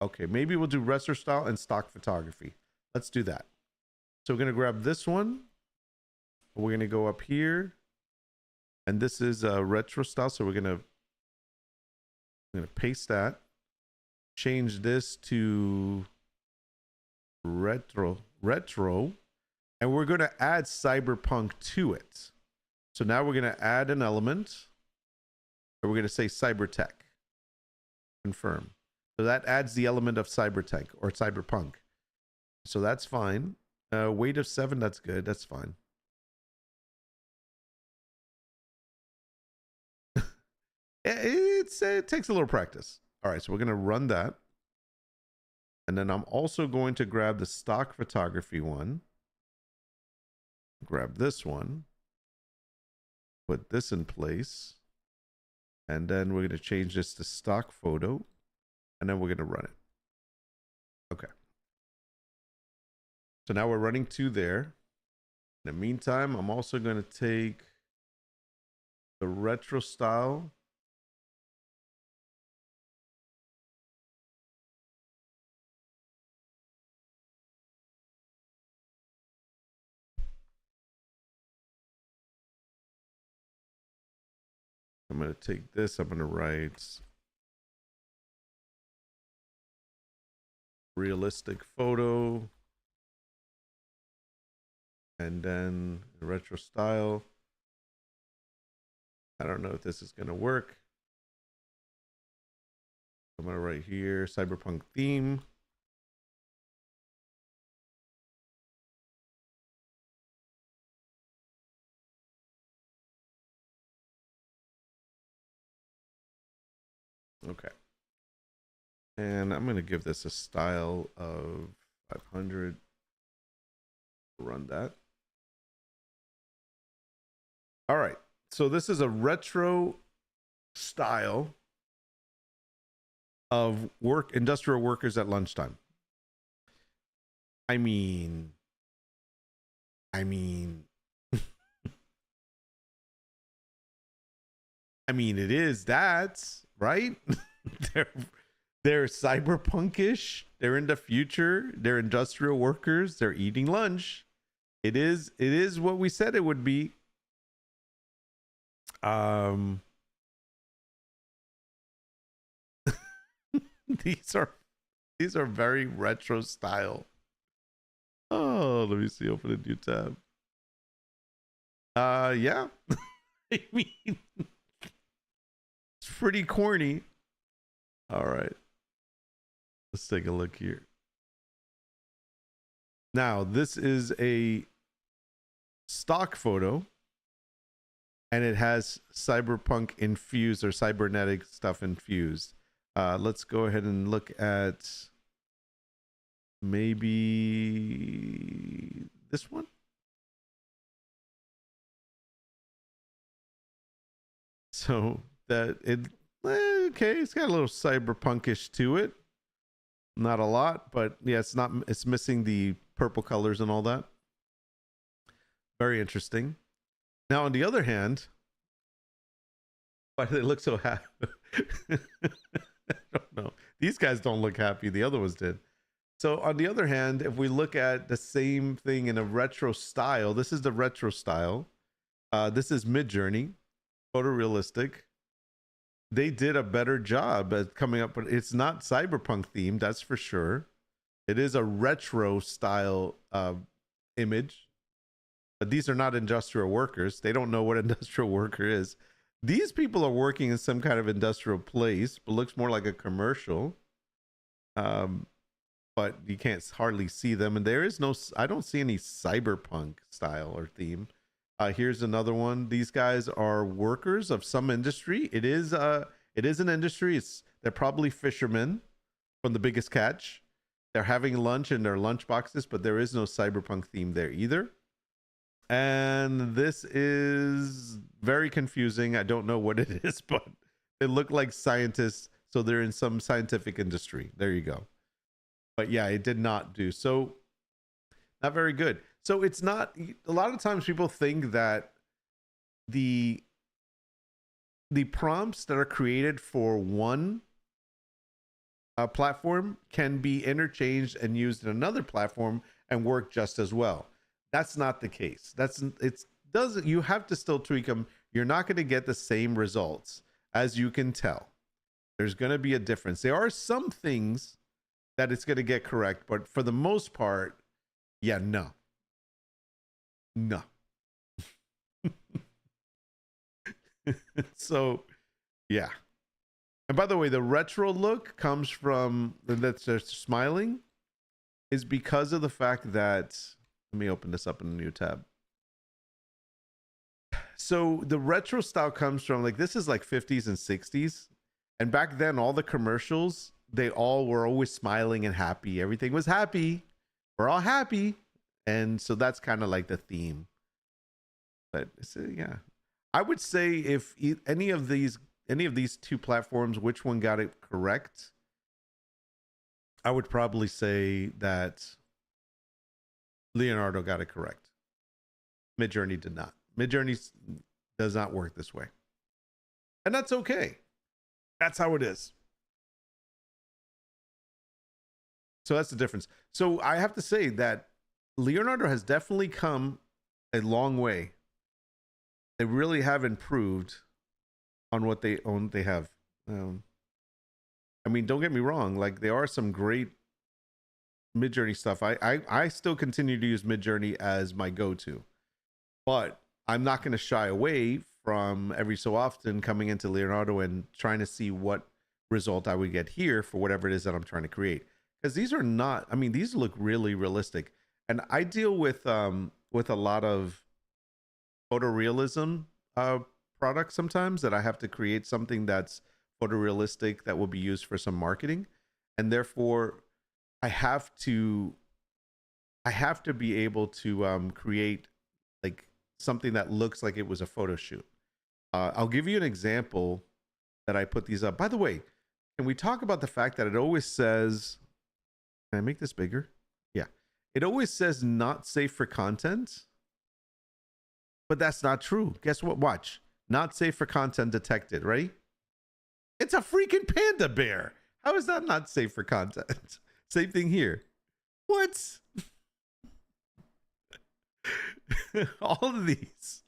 Okay, maybe we'll do retro style and stock photography. Let's do that. So we're going to grab this one. We're going to go up here. And this is a retro style. So we're going to paste that. Change this to retro. and we're going to add cyberpunk to it. So now we're going to add an element, and we're going to say cybertech. Confirm. So that adds the element of cybertech or cyberpunk. So that's fine. Weight of 7, that's good. That's fine. It takes a little practice. All right, so we're going to run that. And then I'm also going to grab the stock photography one. Grab this one. Put this in place. And then we're going to change this to stock photo. And then we're going to run it. Okay. So now we're running 2 there. In the meantime, I'm also going to take the retro style. I'm going to take this. I'm going to write realistic photo. And then retro style. I don't know if this is going to work. I'm going to write here cyberpunk theme. Okay. And I'm going to give this a style of 500. Run that. All right. So this is a retro style of industrial workers at lunchtime. I mean, I mean, it is that, right? they're cyberpunkish. They're in the future. They're industrial workers. They're eating lunch. It is what we said it would be. These are very retro style. Oh, let me see. Open a new tab. Yeah. I mean, it's pretty corny. All right. Let's take a look here. Now, this is a stock photo, and it has cyberpunk infused or cybernetic stuff infused. Let's go ahead and look at maybe this one. So that okay, it's got a little cyberpunkish to it. Not a lot, but yeah, it's missing the purple colors and all that. Very interesting. Now, on the other hand, why do they look so happy? I don't know. These guys don't look happy. The other ones did. So on the other hand, if we look at the same thing in a retro style, this is the retro style. This is Midjourney, photorealistic. They did a better job at coming up with. It's not cyberpunk themed, that's for sure. It is a retro style image, but these are not industrial workers. They don't know what industrial worker is. These people are working in some kind of industrial place, but looks more like a commercial. But you can't hardly see them, and there is no. I don't see any cyberpunk style or theme. Here's another one. These guys are workers of some industry. It is an industry. They're probably fishermen from The Biggest Catch. They're having lunch in their lunch boxes, but there is no cyberpunk theme there either. And this is very confusing. I don't know what it is, but they look like scientists, so they're in some scientific industry. There you go. But yeah, it did not do so. Not very good. So it's not, a lot of times people think that the prompts that are created for one platform can be interchanged and used in another platform and work just as well. That's not the case. You have to still tweak them. You're not going to get the same results, as you can tell. There's going to be a difference. There are some things that it's going to get correct, but for the most part, yeah, no. No. So, yeah. And by the way, the retro look comes from that's just smiling is because of the fact that, let me open this up in a new tab. So the retro style comes from, like, this is like 50s and 60s. And back then, all the commercials, they all were always smiling and happy. Everything was happy. We're all happy. And so that's kind of like the theme. But yeah, I would say if any of these two platforms, which one got it correct, I would probably say that Leonardo got it correct. Midjourney did not. Midjourney does not work this way. And that's okay. That's how it is. So that's the difference. So I have to say that Leonardo has definitely come a long way. They really have improved on what they have. I mean, don't get me wrong. Like, there are some great Midjourney stuff. I still continue to use Midjourney as my go-to, but I'm not going to shy away from every so often coming into Leonardo and trying to see what result I would get here for whatever it is that I'm trying to create. Because these are not, I mean, these look really realistic. And I deal with a lot of photorealism products sometimes, that I have to create something that's photorealistic that will be used for some marketing. And therefore I have to be able to create like something that looks like it was a photo shoot. I'll give you an example that I put these up. By the way, can we talk about the fact that it always says, can I make this bigger? Yeah. It always says not safe for content, but that's not true. Guess what? Watch. Not safe for content detected, right? It's a freaking panda bear. How is that not safe for content? Same thing here. What? All of these.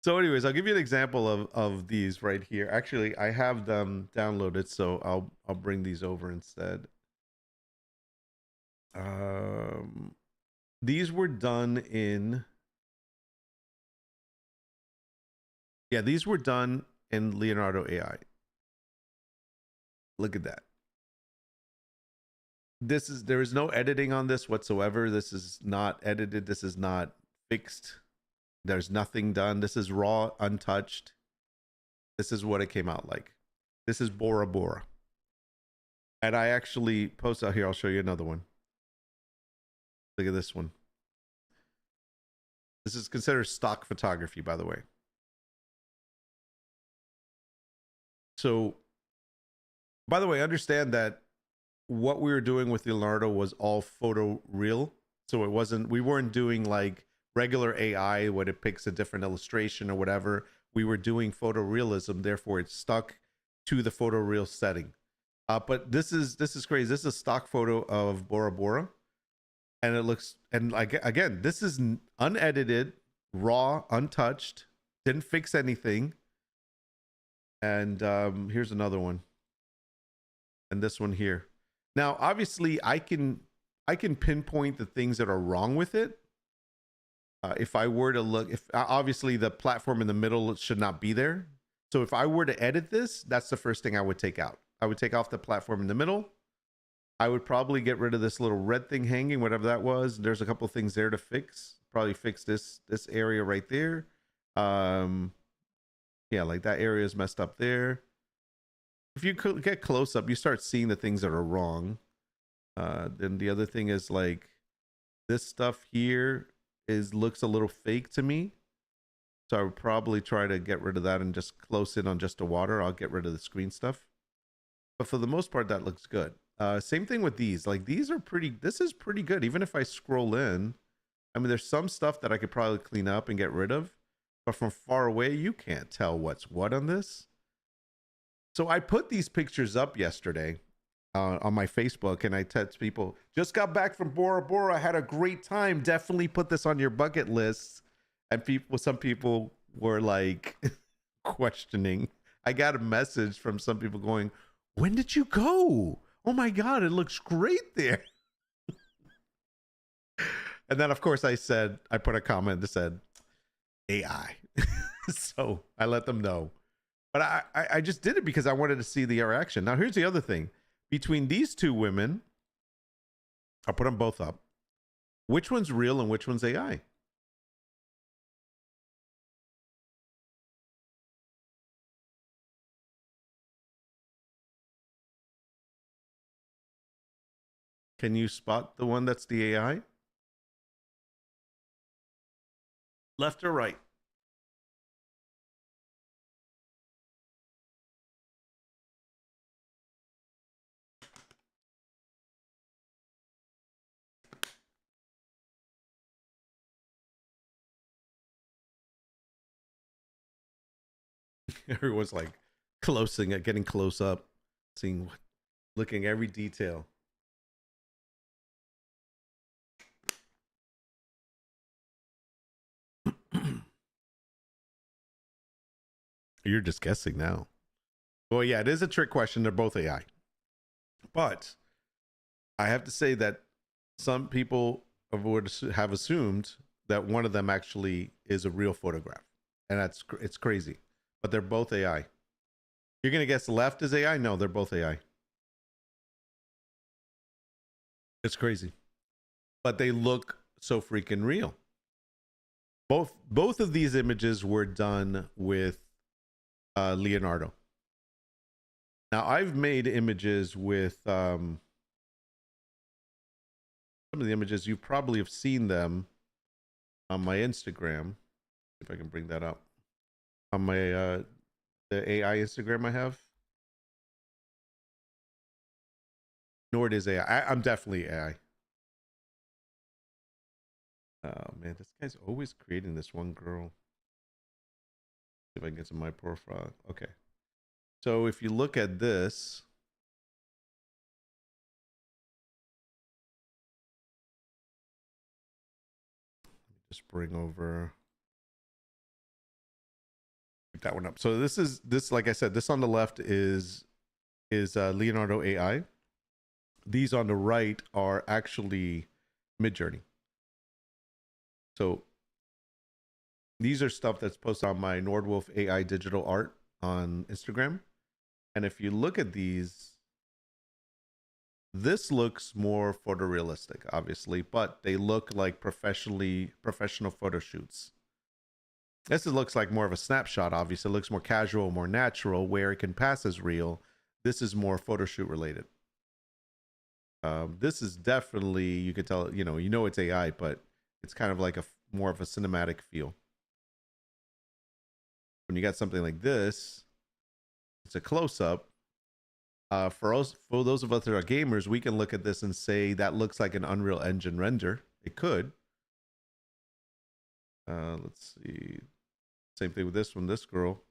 So anyways, I'll give you an example of these right here. Actually, I have them downloaded, so I'll bring these over instead. These were done in, yeah, these were done in Leonardo AI. Look at that. There is no editing on this whatsoever. This is not edited. This is not fixed. There's nothing done. This is raw, untouched. This is what it came out like. This is Bora Bora. And I actually post out here. I'll show you another one. Look at this one. This is considered stock photography, by the way. So, by the way, understand that what we were doing with Leonardo was all photo real. So it wasn't, we weren't doing like regular AI when it picks a different illustration or whatever. We were doing photorealism, therefore it's stuck to the photoreal setting. But this is crazy. This is a stock photo of Bora Bora, and it looks, and like, again, this is unedited, raw, untouched, didn't fix anything. And here's another one, and this one here. Now, obviously, I can pinpoint the things that are wrong with it. If I were to look, if obviously the platform in the middle should not be there. So if I were to edit this, that's the first thing I would take out. I would take off the platform in the middle. I would probably get rid of this little red thing hanging, whatever that was. There's a couple things there to fix. Probably fix this area right there. Yeah, like that area is messed up there. If you could get close up, you start seeing the things that are wrong. Then the other thing is like this stuff here looks a little fake to me. So I would probably try to get rid of that and just close in on just the water. I'll get rid of the screen stuff. But for the most part, that looks good. Same thing with these. Like these are this is pretty good. Even if I scroll in, I mean, there's some stuff that I could probably clean up and get rid of. But from far away, you can't tell what's what on this. So I put these pictures up yesterday on my Facebook, and I text people, just got back from Bora Bora, had a great time, definitely put this on your bucket list. And some people were like questioning. I got a message from some people going, when did you go? Oh my God, it looks great there. And then of course I put a comment that said AI. So I let them know. But I just did it because I wanted to see the reaction. Now here's the other thing. Between these two women, I'll put them both up. Which one's real and which one's AI? Can you spot the one that's the AI? Left or right? Everyone's like getting close up, seeing, looking every detail. You're just guessing now. Well, yeah, it is a trick question. They're both AI. But I have to say that some people would have assumed that one of them actually is a real photograph. And it's crazy. But they're both AI. You're going to guess left is AI? No, they're both AI. It's crazy. But they look so freaking real. Both of these images were done with Leonardo. Now I've made images with some of the images, you probably have seen them on my Instagram. If I can bring that up on my the AI Instagram I have. Nor it is AI. I'm definitely AI. Oh man, this guy's always creating this one girl. See if I can get to my profile. Okay. So if you look at this, just bring over that one up. So this, like I said, this on the left is Leonardo AI. These on the right are actually Midjourney. So these are stuff that's posted on my Nordwolf AI digital art on Instagram. And if you look at these, this looks more photorealistic, obviously, but they look like professional photo shoots. This looks like more of a snapshot, obviously. It looks more casual, more natural, where it can pass as real. This is more photo shoot related. This is definitely, you could tell, you know it's AI, but it's kind of like more of a cinematic feel. When you got something like this, it's a close-up. For those of us that are gamers, we can look at this and say that looks like an Unreal Engine render. It could. Let's see. Same thing with this one, this girl.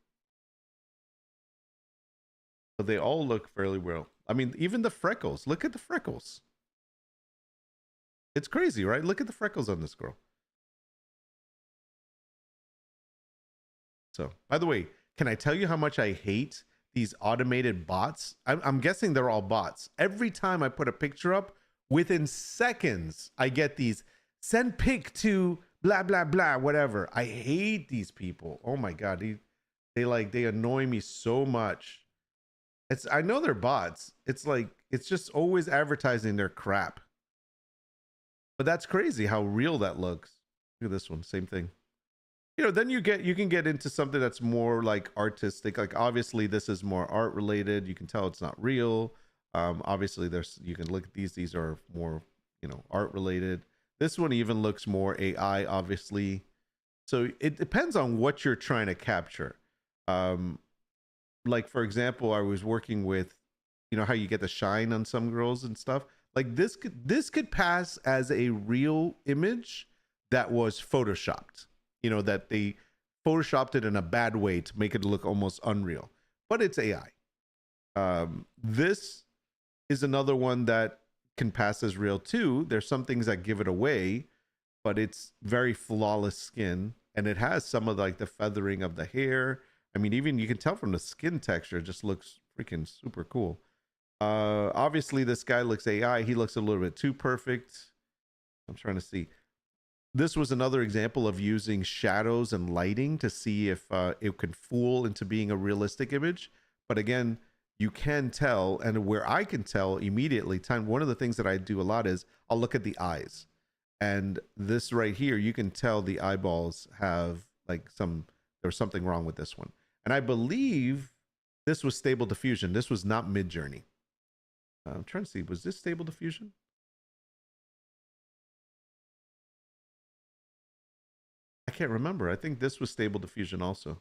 But they all look fairly real. I mean, even the freckles. Look at the freckles. It's crazy, right? Look at the freckles on this girl. So, by the way, can I tell you how much I hate these automated bots? I'm guessing they're all bots. Every time I put a picture up, within seconds, I get these send pic to blah, blah, blah, whatever. I hate these people. Oh my God. They annoy me so much. I know they're bots. It's like, it's just always advertising their crap. But that's crazy how real that looks. Look at this one, same thing. Then you can get into something that's more like artistic. Like obviously this is more art related. You can tell it's not real. Obviously you can look at these are more, art related. This one even looks more AI, obviously. So it depends on what you're trying to capture. Like for example, I was working with, how you get the shine on some girls and stuff. Like this could pass as a real image that was photoshopped. That they photoshopped it in a bad way to make it look almost unreal, but it's AI. This is another one that can pass as real too. There's some things that give it away, but it's very flawless skin, and it has some of like the feathering of the hair. I mean, even you can tell from the skin texture, it just looks freaking super cool. Obviously this guy looks AI. He looks a little bit too perfect. I'm trying to see. this was another example of using shadows and lighting to see if it could fool into being a realistic image. But again, you can tell, and where I can tell immediately, one of the things that I do a lot is I'll look at the eyes. And this right here, you can tell the eyeballs have like there's something wrong with this one. And I believe this was Stable Diffusion. This was not Midjourney. I'm trying to see, was this Stable Diffusion? I can't remember. I think this was Stable Diffusion also.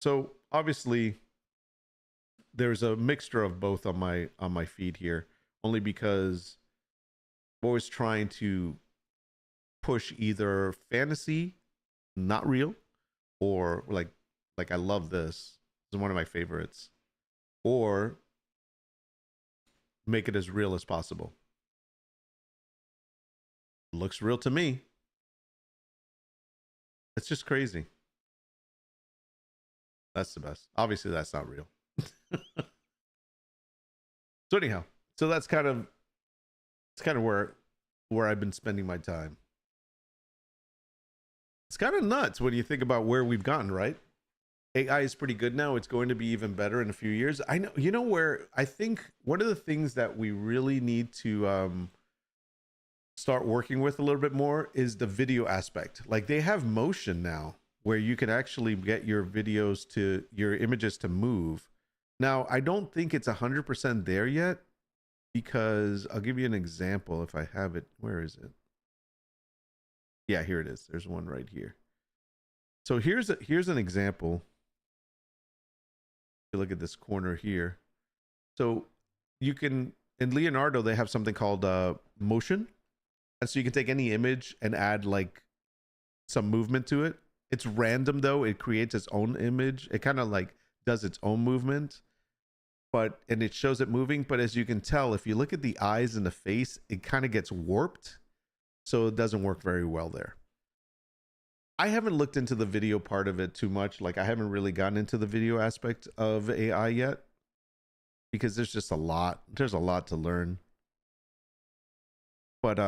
So obviously there's a mixture of both on my feed here, only because I'm always trying to push either fantasy, not real, or like I love this. This is one of my favorites. Or make it as real as possible. It looks real to me. It's just crazy. That's the best. Obviously, that's not real. So anyhow, so that's kind of where I've been spending my time. It's kind of nuts when you think about where we've gotten, right? AI is pretty good now. It's going to be even better in a few years. I know, you know, where I think one of the things that we really need to start working with a little bit more is the video aspect. Like they have motion now where you can actually get your images to move. Now, I don't think it's 100% there yet, because I'll give you an example if I have it. Where is it? Yeah, here it is. There's one right here. So here's an example. You look at this corner here. So you can, in Leonardo, they have something called motion. And so you can take any image and add like some movement to it. It's random though. It creates its own image. It kind of like does its own movement, and it shows it moving. But as you can tell, if you look at the eyes and the face, it kind of gets warped. So it doesn't work very well there. I haven't looked into the video part of it too much. Like I haven't really gotten into the video aspect of AI yet, because there's just a lot to learn. But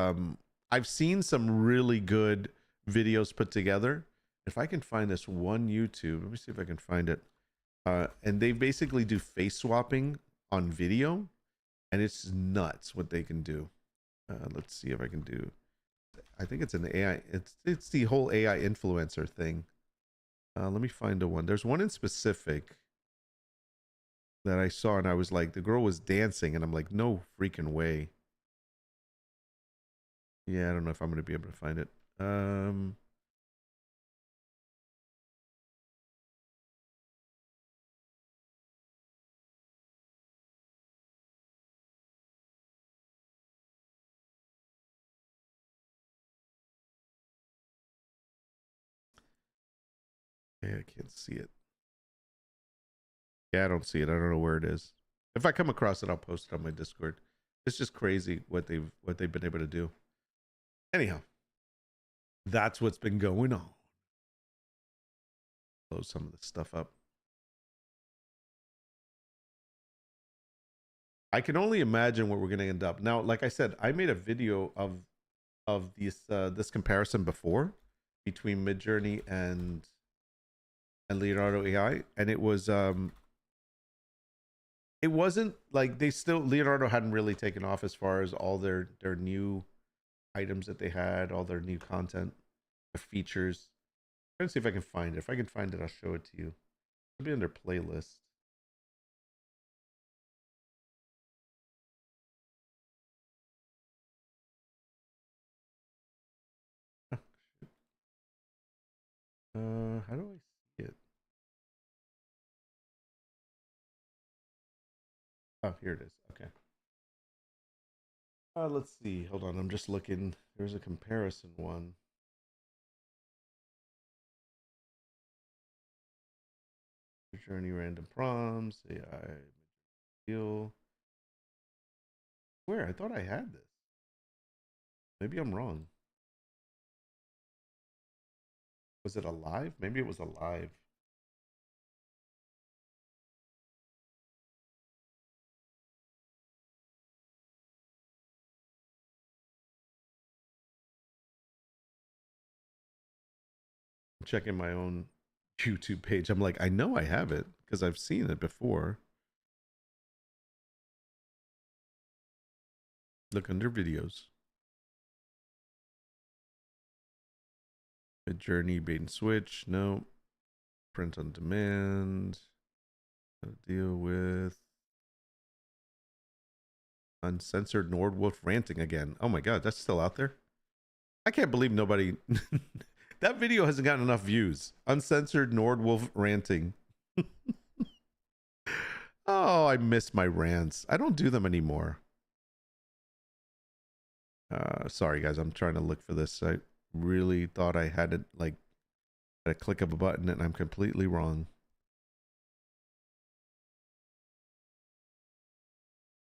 I've seen some really good videos put together. If I can find this one YouTube, let me see if I can find it. And they basically do face swapping on video, and it's nuts what they can do. Let's see if I can do. I think it's an AI. It's the whole AI influencer thing. Let me find a one. There's one in specific that I saw, and I was like, the girl was dancing, and I'm like, no freaking way. Yeah, I don't know if I'm gonna be able to find it. Yeah, I can't see it. Yeah, I don't see it. I don't know where it is. If I come across it, I'll post it on my Discord. It's just crazy what they've been able to do. Anyhow, that's what's been going on. Close some of this stuff up. I can only imagine where we're going to end up. Now, like I said, I made a video of this comparison before between Midjourney and Leonardo AI, and it wasn't like Leonardo hadn't really taken off as far as all their new items that they had, all their new content, their features. I'm trying to see if I can find it. If I can find it, I'll show it to you. It'll be under playlist. How do I see it? Oh, here it is. Okay. Let's see. Hold on. I'm just looking. There's a comparison one. Journey random prompts. AI deal. Where? I thought I had this. Maybe I'm wrong. Was it alive? Maybe it was alive. I'm checking my own YouTube page. I'm like, I know I have it because I've seen it before. Look under videos. Midjourney, bait and switch. No. Print on demand. Deal with uncensored Nordwolf ranting again. Oh my god, that's still out there. I can't believe nobody. That video hasn't gotten enough views. Uncensored Nordwolf ranting. Oh, I miss my rants. I don't do them anymore. Sorry guys, I'm trying to look for this. I really thought I had it like at a click of a button, and I'm completely wrong.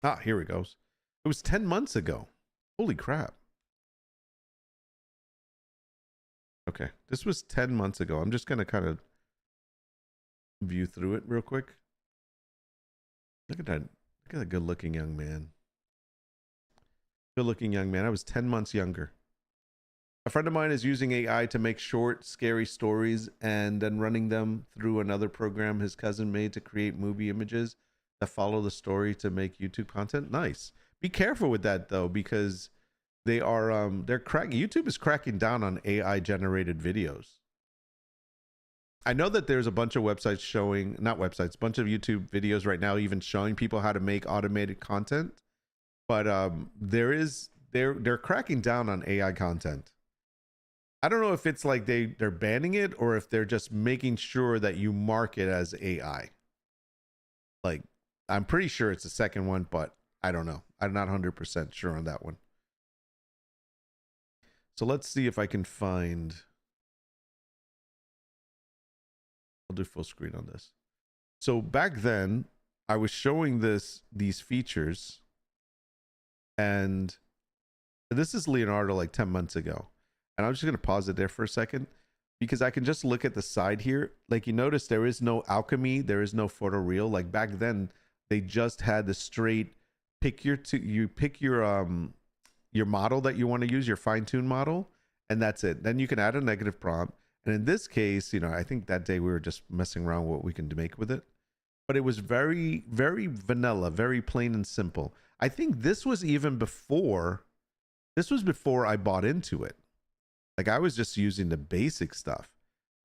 Ah, here it goes. It was 10 months ago. Holy crap. Okay, this was 10 months ago. I'm just going to kind of view through it real quick. Look at that. Look at that good looking young man. Good looking young man. I was 10 months younger. A friend of mine is using AI to make short, scary stories and then running them through another program his cousin made to create movie images that follow the story to make YouTube content. Nice. Be careful with that though, because YouTube is cracking down on AI generated videos. I know that there's a bunch of websites showing, not websites, a bunch of YouTube videos right now even showing people how to make automated content, but they're cracking down on AI content. I don't know if it's like they're banning it or if they're just making sure that you mark it as AI. Like, I'm pretty sure it's the second one, but I don't know. I'm not 100% sure on that one. So let's see if I can find. I'll do full screen on this. So back then, I was showing these features, and this is Leonardo like 10 months ago. And I'm just going to pause it there for a second because I can just look at the side here. Like you notice there is no alchemy. There is no photoreal. Like back then they just had the straight you pick your model that you want to use, your fine-tuned model, and that's it. Then you can add a negative prompt. And in this case, you know, I think that day we were just messing around with what we can make with it. But it was very, very vanilla, very plain and simple. I think this was before I bought into it. Like I was just using the basic stuff.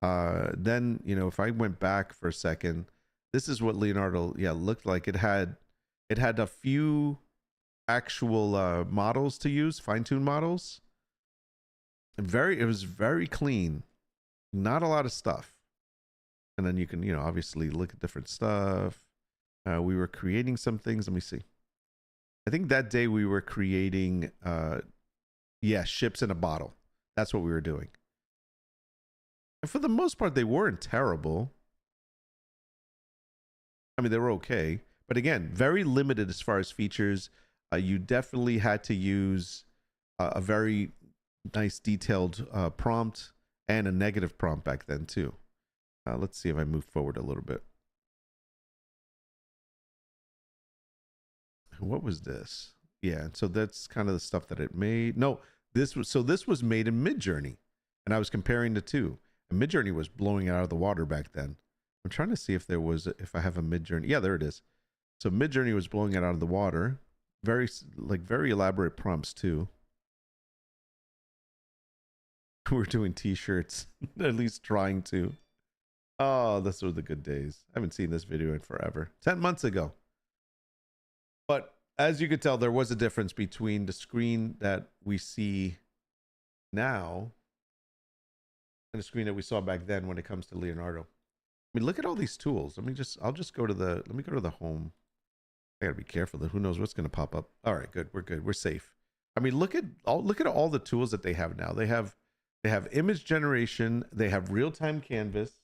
Then, you know, if I went back for a second, this is what Leonardo, looked like. It had a few actual models to use, fine-tuned models. It was very clean. Not a lot of stuff. And then you can, you know, obviously look at different stuff. We were creating some things. Let me see. I think that day we were creating, ships in a bottle. That's what we were doing. And for the most part, they weren't terrible. I mean, they were okay. But again, very limited as far as features. You definitely had to use a very nice detailed prompt and a negative prompt back then too. Let's see if I move forward a little bit. What was this? Yeah, so that's kind of the stuff that it made. No, this was made in Midjourney, and I was comparing the two. And Midjourney was blowing it out of the water back then. I'm trying to see if I have a Midjourney. Yeah, there it is. So Midjourney was blowing it out of the water. Very elaborate prompts too. We're doing t-shirts, at least trying to. Oh, those were the good days. I haven't seen this video in forever. 10 months ago. But as you could tell, there was a difference between the screen that we see now and the screen that we saw back then when it comes to Leonardo. I mean, look at all these tools. Let me go to the home. I gotta be careful. Who knows what's gonna pop up? All right, good. We're good. We're safe. I mean, look at all the tools that they have now. They have image generation. They have real-time canvas.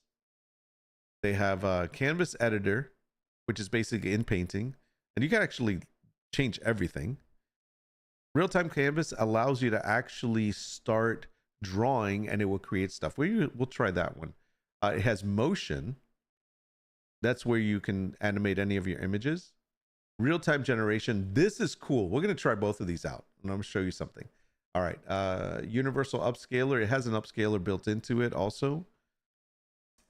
They have canvas editor, which is basically in painting, and you can actually change everything. Real-time canvas allows you to actually start drawing, and it will create stuff. We'll try that one. It has motion. That's where you can animate any of your images. Real-time generation. This is cool. We're going to try both of these out, and I'm going to show you something. All right. Universal upscaler. It has an upscaler built into it also.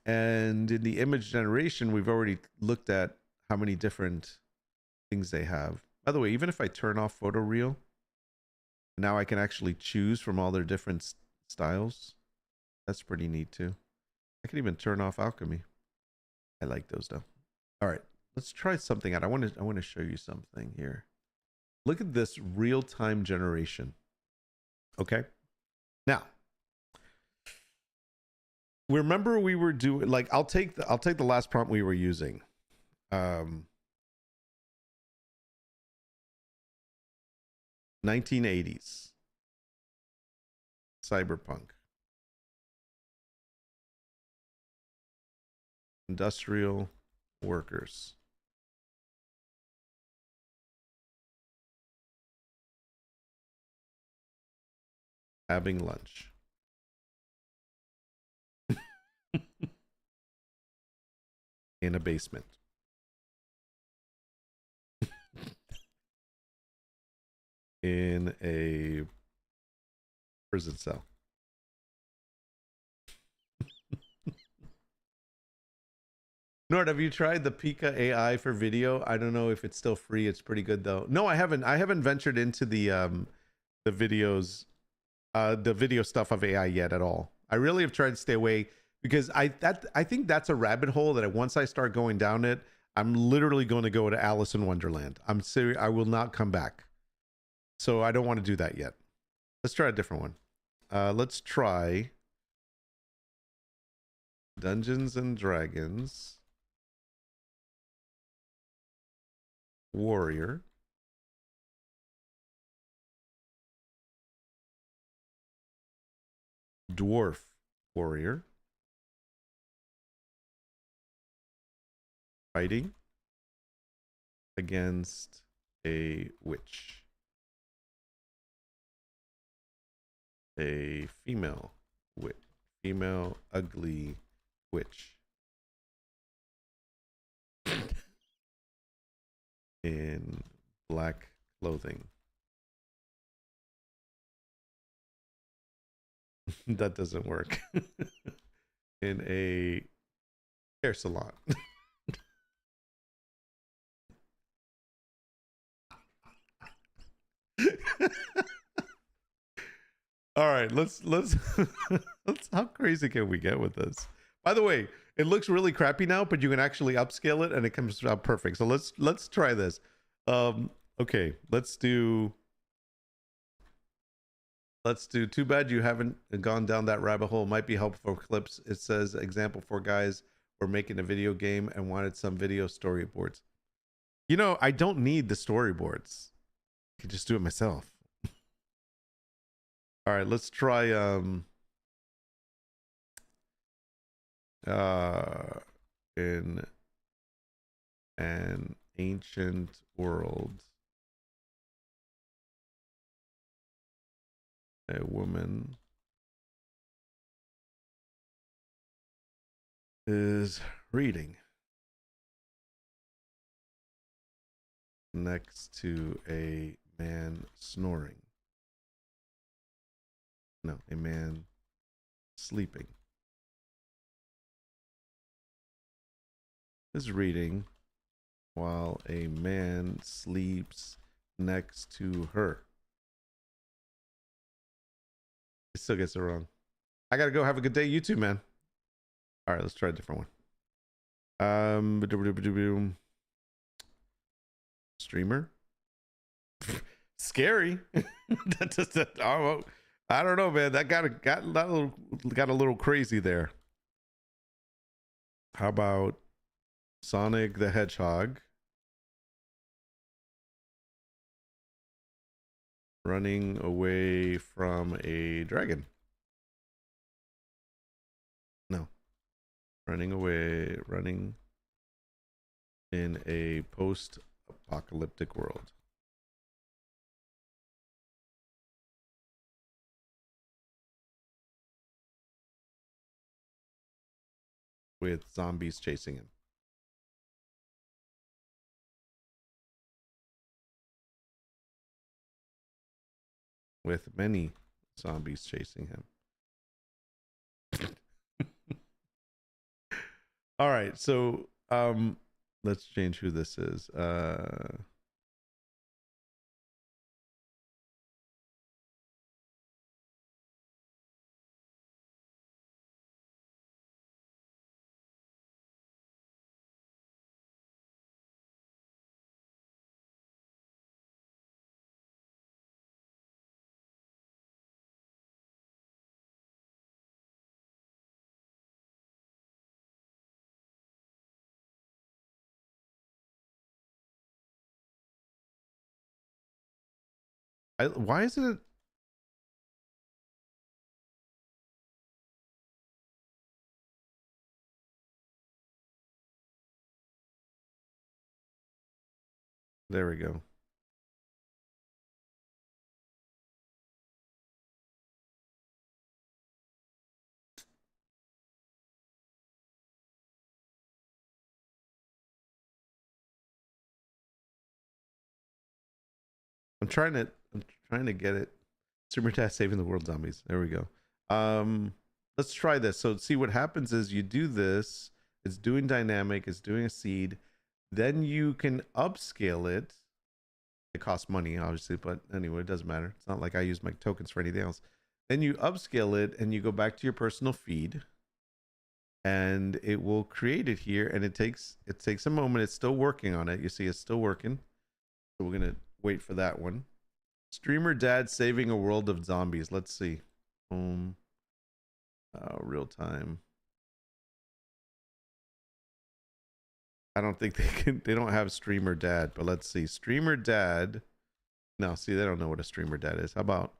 And in the image generation, we've already looked at how many different things they have. By the way, even if I turn off photoreal, now I can actually choose from all their different styles. That's pretty neat too. I can even turn off alchemy. I like those though. All right, let's try something out. I want to show you something here. Look at this real-time generation. Okay. Now, remember we were doing, like, I'll take the last prompt we were using. 1980s cyberpunk, industrial workers, having lunch. In a basement. In a prison cell. Nord, have you tried the Pika AI for video? I don't know if it's still free. It's pretty good though. No, I haven't. I haven't ventured into the videos, the video stuff of AI yet at all. I really have tried to stay away because I think that's a rabbit hole that once I start going down it, I'm literally going to go to Alice in Wonderland. I'm serious. I will not come back. So I don't want to do that yet. Let's try a different one. Let's try Dungeons and Dragons Warrior. Dwarf Warrior. Fighting against a witch. A female witch. Female ugly witch. In black clothing. That doesn't work. In a hair salon. All right, let's how crazy can we get with this? By the way, it looks really crappy now, but you can actually upscale it and it comes out perfect. So let's try this. Okay, let's do too bad you haven't gone down that rabbit hole. Might be helpful for clips. It says example for guys were making a video game and wanted some video storyboards. You know, I don't need the storyboards. I can just do it myself. All right, let's try in an ancient world, a woman is reading next to a man snoring. No, a man sleeping. Is reading while a man sleeps next to her. It still gets it wrong. I gotta go. Have a good day. You too, man. All right, let's try a different one. Streamer. Scary. I don't know, man. That got a little crazy there. How about Sonic the Hedgehog running away from a dragon? No. Running in a post-apocalyptic world. With zombies chasing him. With many zombies chasing him. All right, so let's change who this is. Why is it? There we go. I'm trying to. I'm trying to get it. Super Task saving the world zombies. There we go. Let's try this. So see what happens is you do this. It's doing dynamic. It's doing a seed. Then you can upscale it. It costs money, obviously, but anyway, it doesn't matter. It's not like I use my tokens for anything else. Then you upscale it and you go back to your personal feed, and it will create it here. And it takes a moment. It's still working on it. You see, it's still working. So we're gonna wait for that one. Streamer dad saving a world of zombies. Let's see. Real time. I don't think they don't have streamer dad, but let's see. Streamer dad. No, see, they don't know what a streamer dad is. How about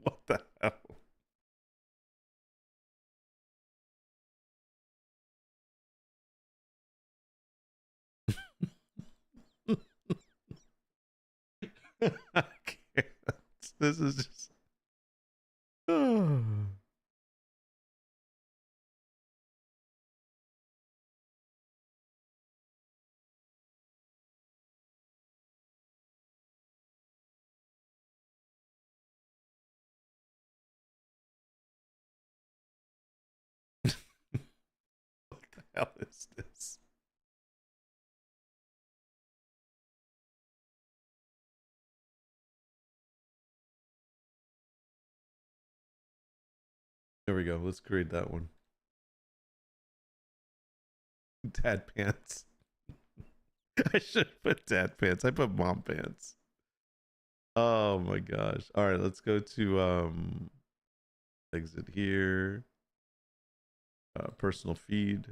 what the hell? I can't. This is just what the hell is this? There we go. Let's create that one. Dad pants. I should put dad pants. I put mom pants. Oh my gosh. All right, let's go to exit here. Personal feed.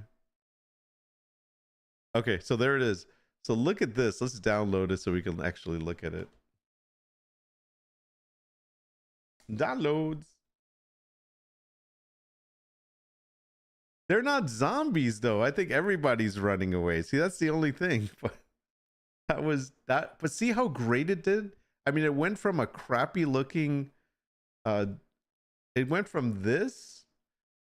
Okay, so there it is. So look at this. Let's download it so we can actually look at it. Downloads. They're not zombies though. I think everybody's running away. See, that's the only thing. But that was that. But see how great it did? I mean, it went from a crappy looking it went from this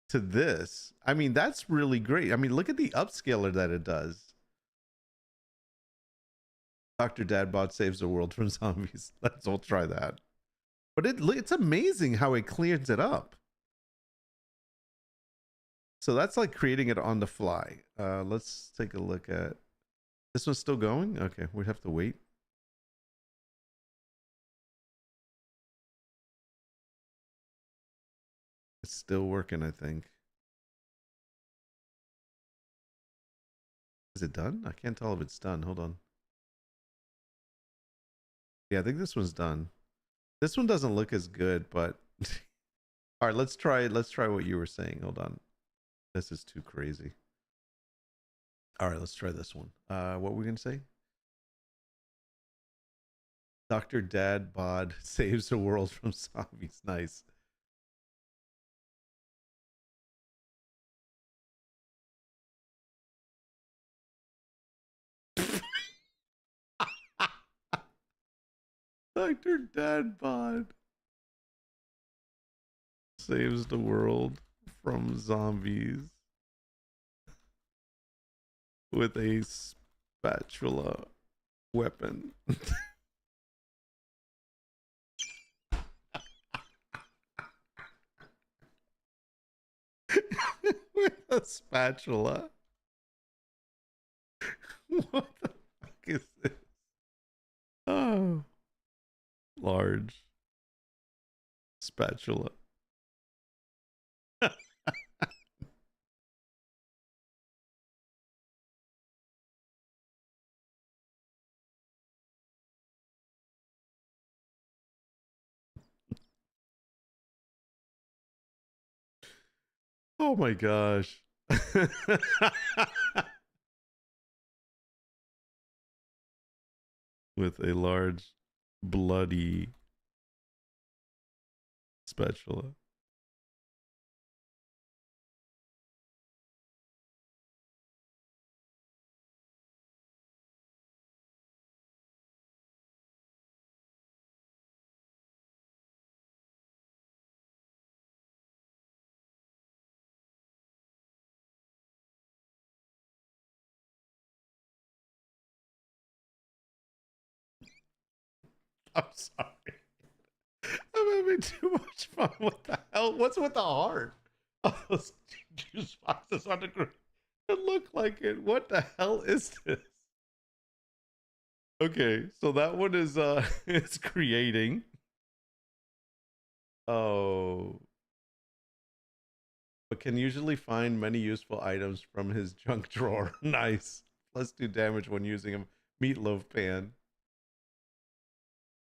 to this. I mean, that's really great. I mean, look at the upscaler that it does. Dr. Dadbot saves the world from zombies. Let's all try that. But it's amazing how it clears it up. So that's like creating it on the fly. Let's take a look at this one's still going. Okay, we'd have to wait. It's still working, I think. Is it done? I can't tell if it's done. Hold on. Yeah, I think this one's done. This one doesn't look as good, but all right, let's try what you were saying. Hold on. This is too crazy. All right, let's try this one. What were we gonna say? Dr. Dad Bod saves the world from zombies. Nice. Dr. Dad Bod saves the world from zombies with a spatula weapon. With a spatula. What the fuck is this? Oh, large spatula. Oh my gosh. With a large bloody spatula. I'm sorry. I'm having too much fun. What the hell? What's with the heart? Oh, those juice boxes on the ground. It looked like it. What the hell is this? Okay, so that one is it's creating. Oh. But can usually find many useful items from his junk drawer. Nice. +2 damage when using a meatloaf pan.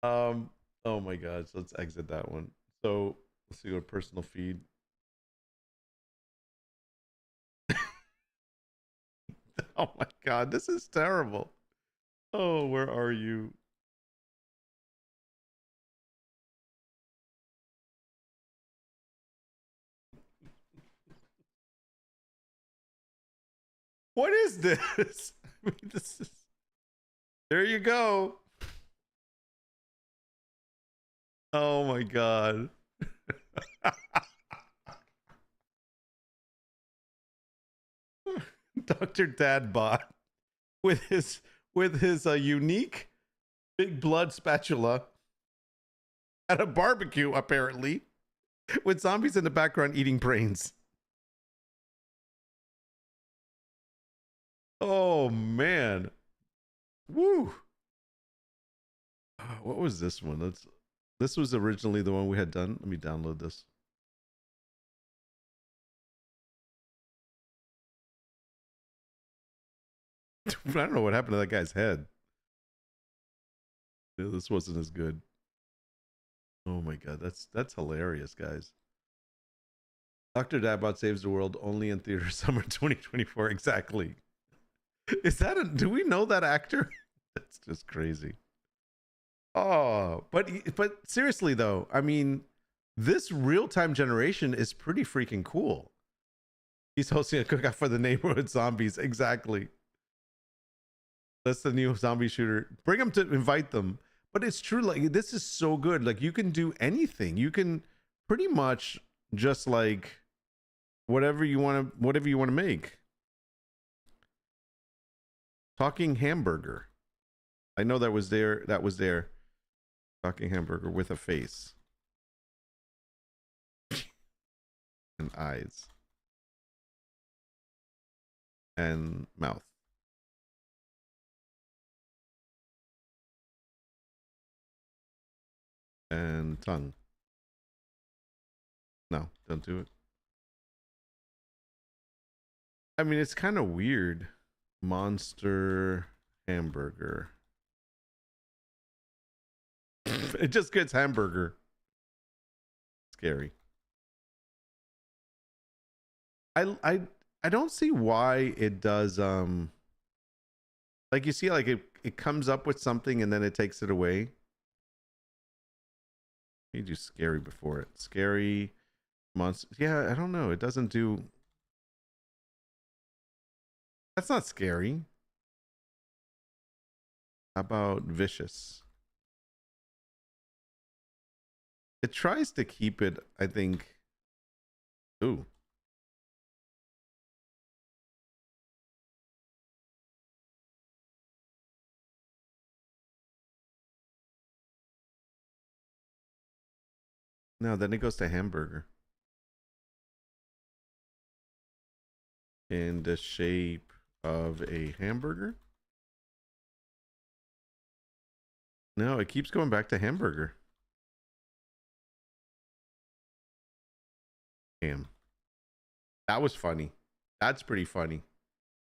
Oh my god, so let's exit that one. So let's see what personal feed. Oh my god, this is terrible. Oh, where are you? What is this? I mean, this is. There you go. Oh my god. Dr. Dadbot with his unique big blood spatula at a barbecue, apparently, with zombies in the background eating brains. Oh man. Woo. What was this one? This was originally the one we had done. Let me download this. I don't know what happened to that guy's head. Yeah, this wasn't as good. Oh my god, that's hilarious, guys. Dr. Dadbot saves the world only in theater summer 2024. Exactly. Is that do we know that actor? That's just crazy. Oh, but seriously though, I mean, this real-time generation is pretty freaking cool. He's hosting a cookout for the neighborhood zombies. Exactly. That's the new zombie shooter. Bring them to invite them. But it's true, like this is so good. Like you can do anything. You can pretty much just like whatever you want to make. Talking hamburger. I know that was there. That was there. Talking hamburger with a face and eyes and mouth and tongue. No, don't do it. I mean, it's kind of weird. Monster hamburger. It just gets hamburger. Scary. I don't see why it does like you see like it comes up with something and then it takes it away. You do scary before it. Scary monster. Yeah, I don't know. It doesn't do. That's not scary. How about vicious? It tries to keep it, I think. Ooh. No, then it goes to hamburger. In the shape of a hamburger? No, it keeps going back to hamburger. Ham. That was funny. That's pretty funny.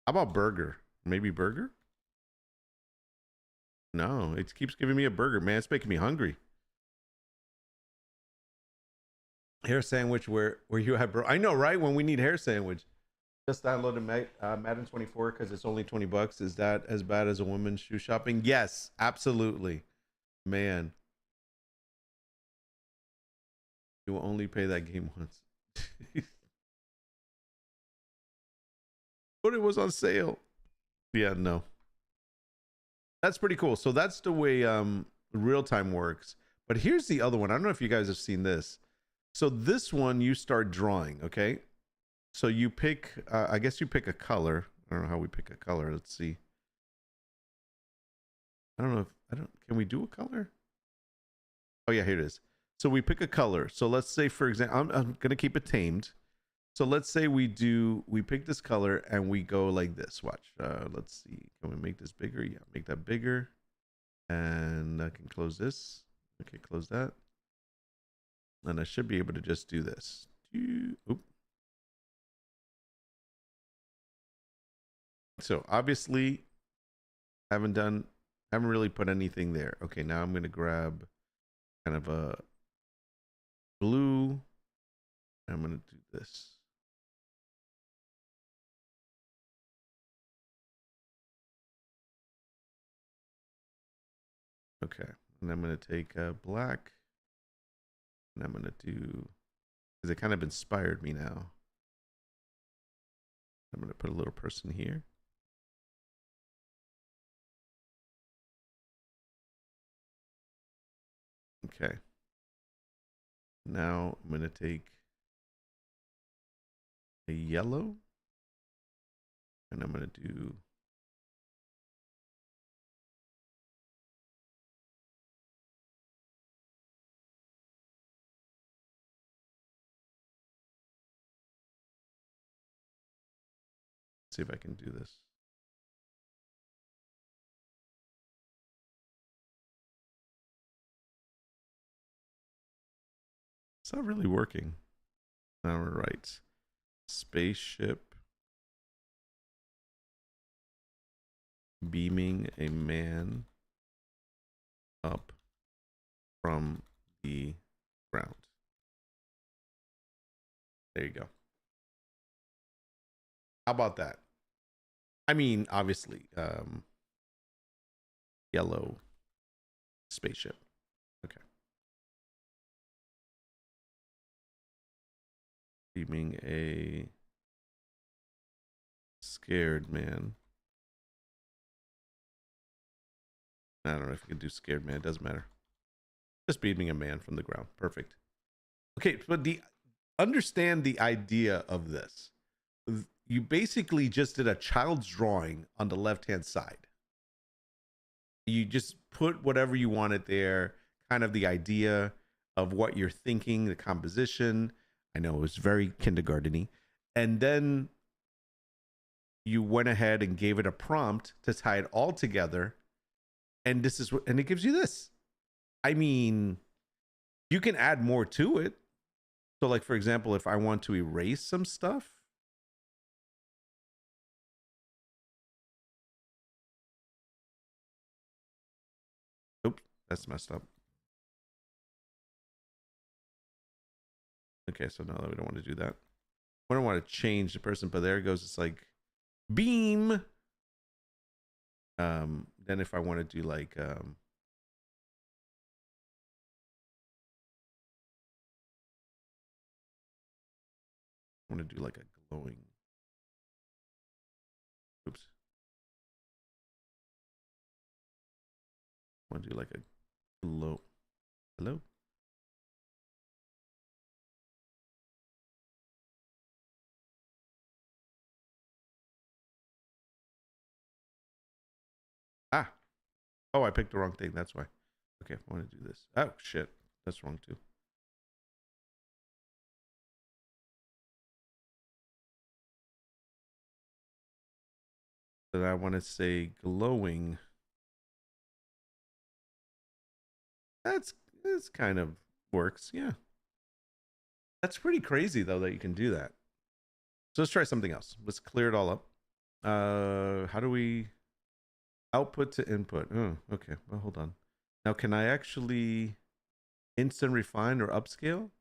How about burger? Maybe burger? No, it keeps giving me a burger, man. It's making me hungry. Hair sandwich, where you have, bro? I know, right? When we need hair sandwich, just downloaded Madden 24 because it's only $20. Is that as bad as a woman's shoe shopping? Yes, absolutely, man. You will only pay that game once. But it was on sale. Yeah, no. That's pretty cool. So that's the way real time works. But here's the other one. I don't know if you guys have seen this. So this one you start drawing, okay? So you pick I guess you pick a color. I don't know how we pick a color. Let's see. I don't know if can we do a color? Oh yeah, here it is. So we pick a color. So let's say, for example, I'm gonna keep it tamed. So let's say we pick this color and we go like this. Watch. Let's see. Can we make this bigger? Yeah, make that bigger. And I can close this. Okay, close that. And I should be able to just do this. Oop. So obviously haven't really put anything there. Okay, now I'm gonna grab kind of a blue. I'm gonna do this. Okay, and I'm gonna take black, and I'm gonna do, because it kind of inspired me now. I'm gonna put a little person here. Okay. Now I'm gonna take a yellow, and I'm gonna do see if I can do this. It's not really working. All right. Spaceship beaming a man up from the ground. There you go. How about that? I mean, obviously, yellow spaceship. Okay. Beaming a scared man. I don't know if you can do scared man. It doesn't matter. Just beaming a man from the ground. Perfect. Okay, but understand the idea of this. You basically just did a child's drawing on the left-hand side. You just put whatever you wanted there, kind of the idea of what you're thinking, the composition. I know it was very kindergarten-y. And then you went ahead and gave it a prompt to tie it all together. And this is what, and it gives you this. I mean, you can add more to it. So like, for example, if I want to erase some stuff, oops, that's messed up. Okay, so now we don't want to do that. We don't want to change the person, but there it goes. It's like beam. Then if I want to do like I want to do like a glowing. Oops. I want to do like a glow. Hello? Ah. Oh, I picked the wrong thing. That's why. Okay, I want to do this. Oh, shit. That's wrong too. Then I want to say glowing. That's kind of works. Yeah. That's pretty crazy though that you can do that. So let's try something else. Let's clear it all up. How do we output to input? Oh, okay. Well, hold on. Now, can I actually instant refine or upscale?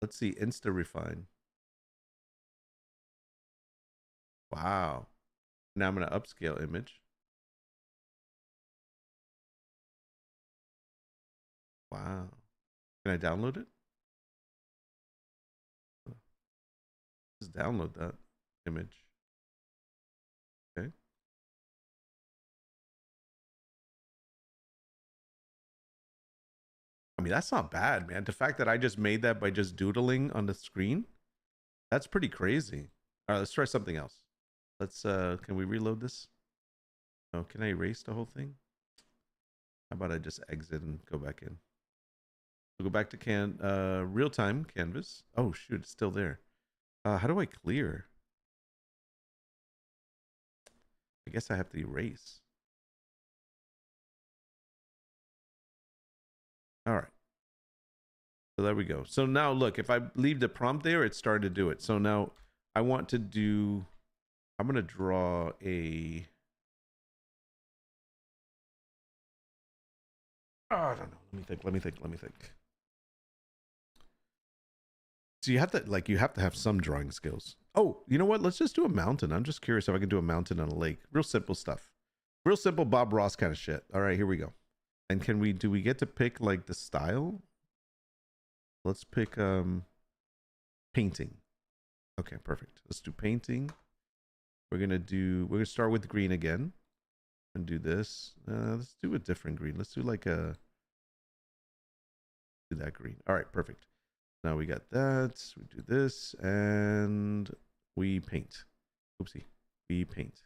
Let's see. Insta refine. Wow. Now I'm going to upscale image. Wow. Can I download it? Just download that image. Okay. I mean, that's not bad, man. The fact that I just made that by just doodling on the screen, that's pretty crazy. All right, let's try something else. Let's can we reload this? Oh, can I erase the whole thing? How about I just exit and go back in? We'll go back to real-time canvas. Oh shoot, it's still there. How do I clear? I guess I have to erase. All right. So there we go. So now look, if I leave the prompt there, it started to do it. So now I want to do, I'm going to draw a, oh, I don't know. Let me think. So you have to have some drawing skills. Oh, you know what? Let's just do a mountain. I'm just curious if I can do a mountain on a lake. Real simple stuff. Real simple Bob Ross kind of shit. All right, here we go. And do we get to pick like the style? Let's pick painting. Okay, perfect. Let's do painting. We're gonna start with green again and do this. Let's do a different green. Let's do like do that green. All right, perfect. Now we got that. We do this and we paint. Oopsie. We paint.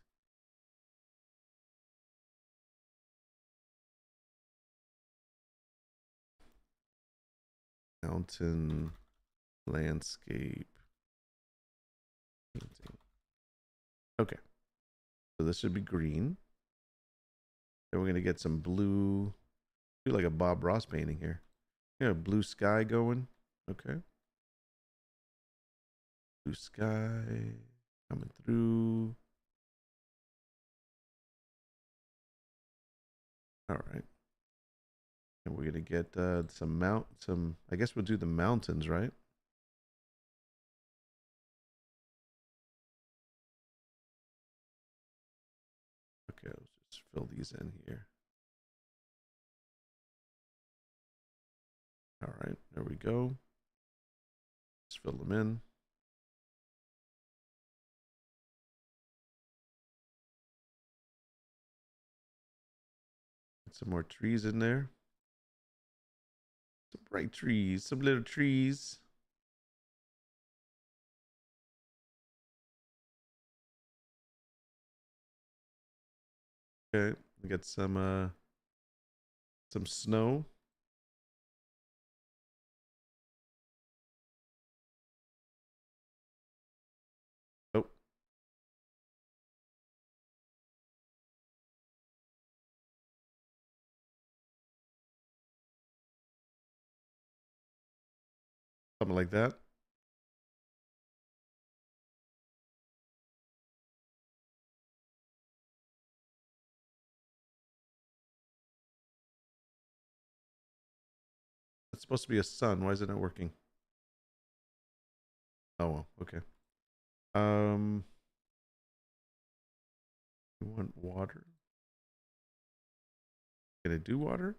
Mountain landscape painting. Okay. So this should be green. Then we're gonna get some blue. Do like a Bob Ross painting here. Yeah, blue sky going. Okay. Blue sky coming through. All right. And we're gonna get some. I guess we'll do the mountains, right? Okay, let's just fill these in here. All right, there we go. Let's fill them in. Get some more trees in there. Some bright trees, some little trees. Okay, we got some snow. Oh, something like that. It's supposed to be a sun. Why is it not working? Oh well, okay. We want water. Can it do water?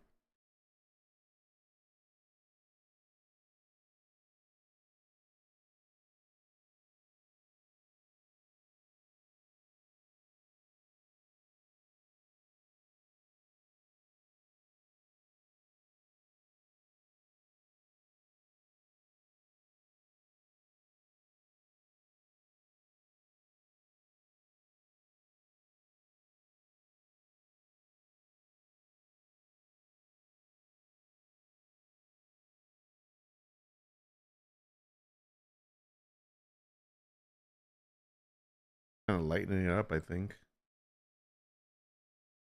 Kind of lightening it up, I think.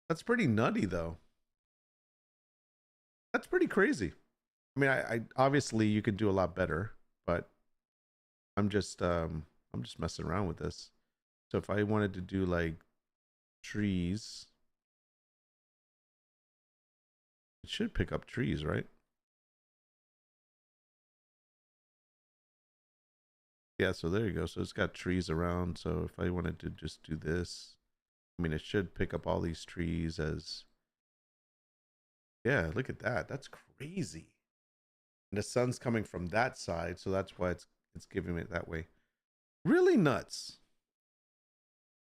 That's pretty nutty, though. That's pretty crazy. I mean, I obviously you could do a lot better, but I'm just messing around with this. So if I wanted to do like trees, it should pick up trees, right? Yeah, so there you go. So it's got trees around. So if I wanted to just do this, I mean, it should pick up all these trees as, yeah, look at that. That's crazy. And the sun's coming from that side, so that's why it's giving it that way. Really nuts.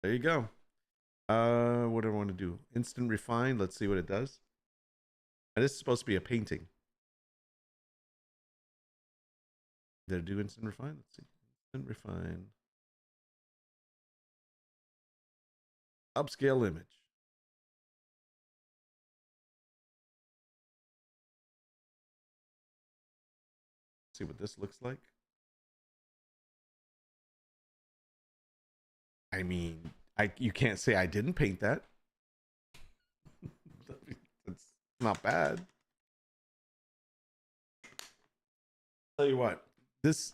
There you go. What do I want to do? Instant refine. Let's see what it does. And this is supposed to be a painting. Did it do instant refine? Let's see. Instant refine. Upscale image. See what this looks like. I mean, you can't say I didn't paint that. It's not bad. Tell you what, this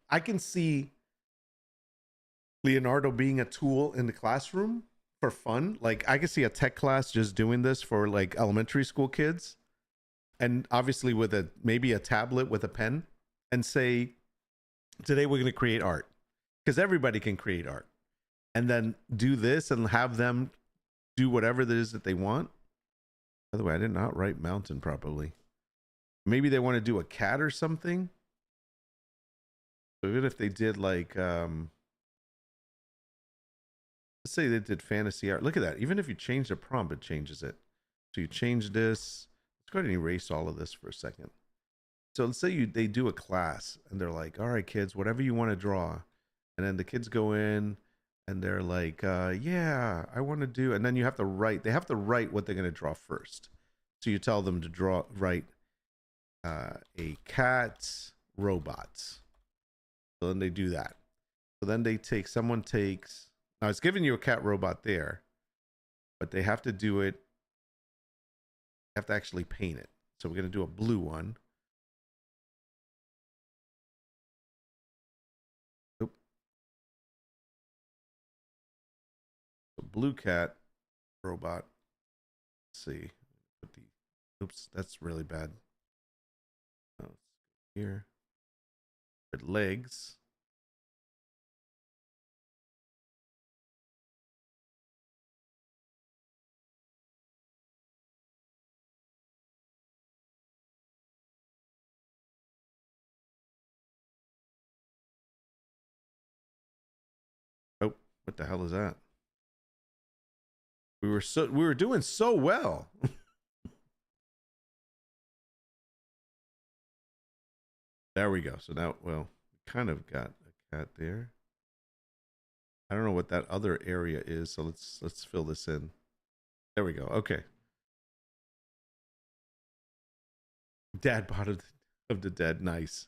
I can see Leonardo being a tool in the classroom for fun. Like I can see a tech class just doing this for like elementary school kids, and obviously with a maybe a tablet with a pen, and say, today we're going to create art, because everybody can create art, and then do this and have them do whatever it is that they want. By the way, I did not write mountain properly. Maybe they want to do a cat or something. So even if they did like let's say they did fantasy art. Look at that. Even if you change the prompt, it changes it. So you change this. Let's go ahead and erase all of this for a second. So let's say they do a class and they're like, all right, kids, whatever you want to draw. And then the kids go in and they're like, yeah, I want to do. And then you have to write. They have to write what they're going to draw first. So you tell them to write a cat robot. So then they do that. So then someone takes, now it's giving you a cat robot there, but they have to do it. They have to actually paint it. So we're going to do a blue one. Oop. So blue cat robot. Let's see. Put the, oops, that's really bad. Oh, here. Put legs. Oh, what the hell is that? We were doing so well. There we go. So now, well, we kind of got a cat there. I don't know what that other area is, so let's fill this in. There we go. Okay. Dad bot of the dead. Nice.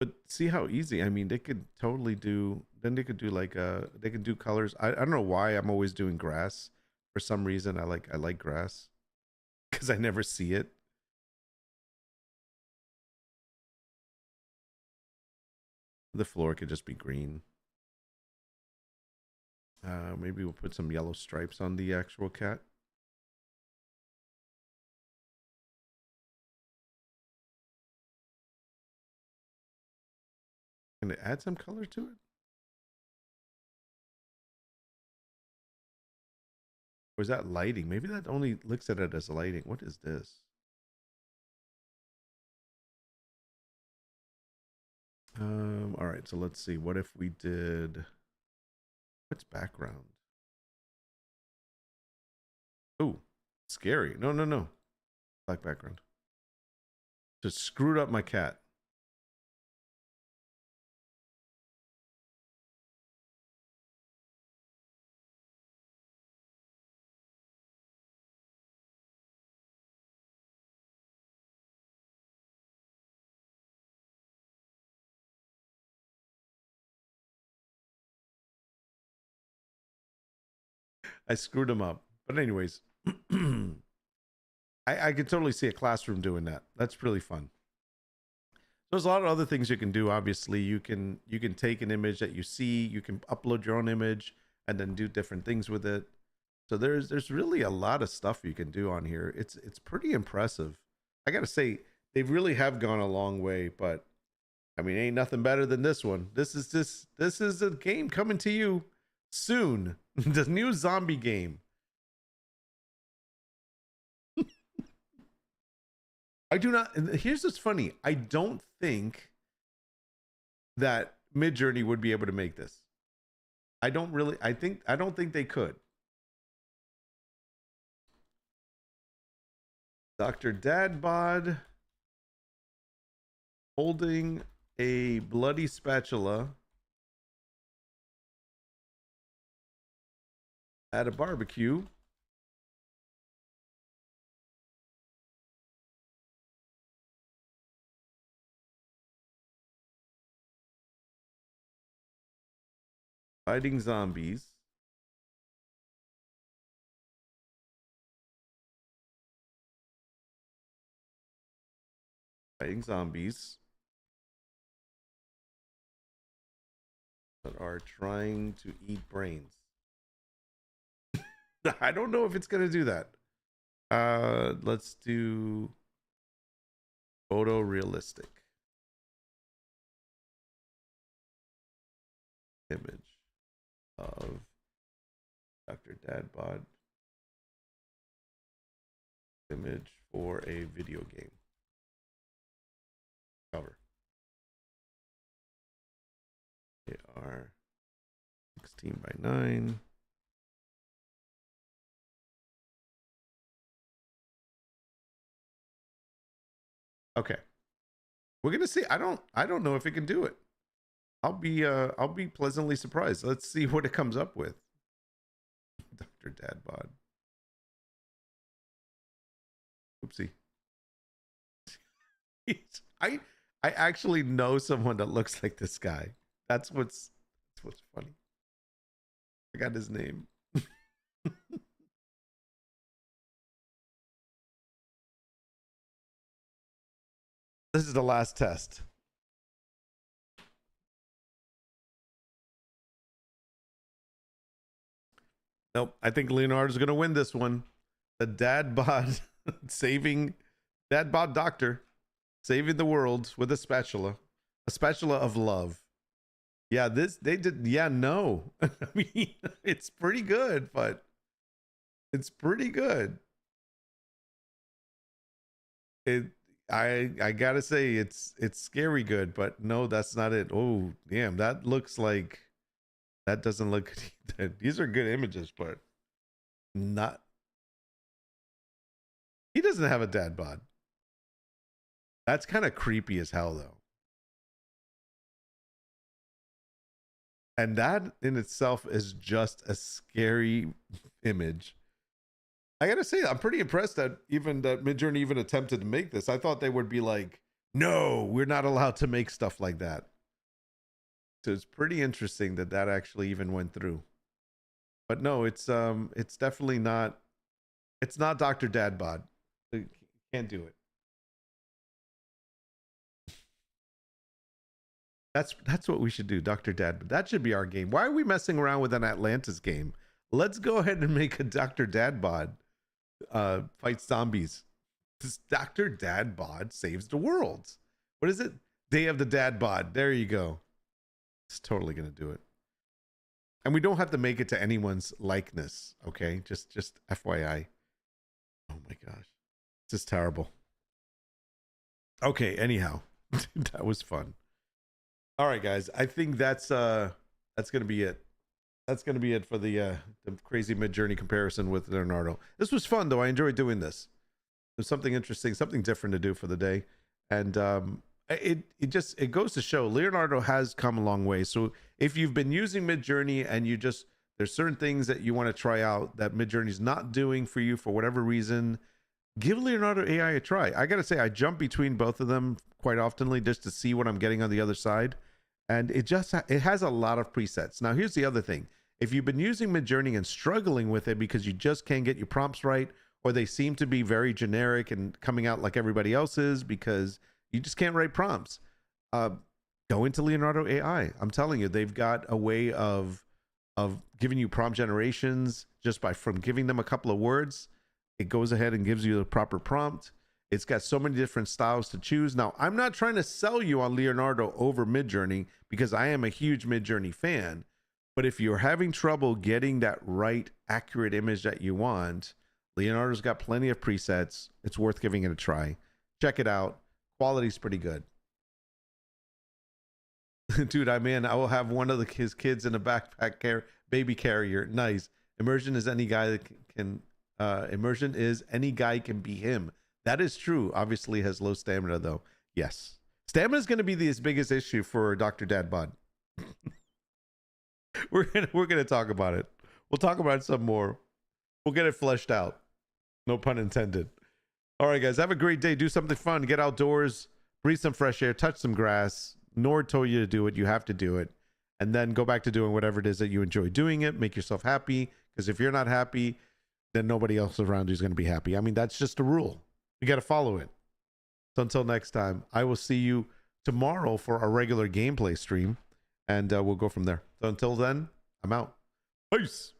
But see how easy. I mean, they could totally do. Then they could do like they could do colors. I don't know why I'm always doing grass. For some reason, I like grass because I never see it. The floor could just be green. Maybe we'll put some yellow stripes on the actual cat. Can it add some color to it? Or is that lighting? Maybe that only looks at it as lighting. What is this? All right, so let's see. What if we did, what's background? Oh, scary. No, no, no. Black background. Just screwed up my cat. I screwed them up. But anyways, I could totally see a classroom doing that. That's really fun. There's a lot of other things you can do. Obviously, you can take an image that you see, you can upload your own image, and then do different things with it. So there's really a lot of stuff you can do on here. It's pretty impressive. I gotta say, they really have gone a long way. But I mean, ain't nothing better than this one. This is a game coming to you soon. The new zombie game. I do not. Here's what's funny. I don't think that Midjourney would be able to make this. I don't think they could. Dr. Dadbod holding a bloody spatula at a barbecue. Fighting zombies. Fighting zombies that are trying to eat brains. I don't know if it's going to do that. Let's do photorealistic image of Dr. Dadbod image for a video game cover. They are 16 by 9. Okay. We're going to see. I don't know if it can do it. I'll be pleasantly surprised. Let's see what it comes up with. Dr. Dadbod. Oopsie. I actually know someone that looks like this guy. That's what's funny. I got his name. This is the last test. Nope. I think Leonardo's going to win this one. The Dadbod Dadbod doctor saving the world with a spatula of love. Yeah, they did. Yeah, no. I mean, it's pretty good, but it's pretty good. I gotta say it's scary good, but no, that's not it. Oh, damn, that looks like that doesn't look good. These are good images, but not. He doesn't have a dad bod. That's kind of creepy as hell, though. And that in itself is just a scary image. I gotta say, I'm pretty impressed that Midjourney even attempted to make this. I thought they would be like, no, we're not allowed to make stuff like that. So it's pretty interesting that actually even went through. But no, it's definitely not. It's not Dr. Dadbod. Can't do it. That's what we should do, Dr. Dadbod. That should be our game. Why are we messing around with an Atlantis game? Let's go ahead and make a Dr. Dadbod fight zombies. This Dr. Dadbod saves the world. What is it? Day of the Dadbod. There you go. It's totally gonna do it. And we don't have to make it to anyone's likeness, okay? Just FYI. Oh my gosh. This is terrible. Okay, anyhow. That was fun. All right, guys. I think that's gonna be it. That's gonna be it for the crazy Midjourney comparison with Leonardo. This was fun though. I enjoyed doing this. There's something interesting, something different to do for the day. And it goes to show Leonardo has come a long way. So if you've been using Midjourney and there's certain things that you want to try out that Midjourney's not doing for you for whatever reason, give Leonardo AI a try. I gotta say, I jump between both of them quite oftenly just to see what I'm getting on the other side. And it has a lot of presets. Now, here's the other thing. If you've been using Midjourney and struggling with it because you just can't get your prompts right, or they seem to be very generic and coming out like everybody else's because you just can't write prompts, go into Leonardo AI. I'm telling you, they've got a way of giving you prompt generations just from giving them a couple of words. It goes ahead and gives you the proper prompt. It's got so many different styles to choose. Now, I'm not trying to sell you on Leonardo over Midjourney because I am a huge Midjourney fan. But if you're having trouble getting that right, accurate image that you want, Leonardo's got plenty of presets. It's worth giving it a try. Check it out. Quality's pretty good. Dude, I will have one of his kids in a backpack baby carrier. Nice. Immersion is any guy that can be him. That is true. Obviously has low stamina though. Yes. Stamina is going to be his biggest issue for Dr. Dad Bod. We're gonna talk about it. We'll talk about it some more. We'll get it fleshed out. No pun intended. All right, guys. Have a great day. Do something fun. Get outdoors. Breathe some fresh air. Touch some grass. Nord told you to do it. You have to do it. And then go back to doing whatever it is that you enjoy doing it. Make yourself happy. Because if you're not happy, then nobody else around you is going to be happy. I mean, that's just a rule. You got to follow it. So until next time, I will see you tomorrow for our regular gameplay stream. And we'll go from there. So until then, I'm out. Peace.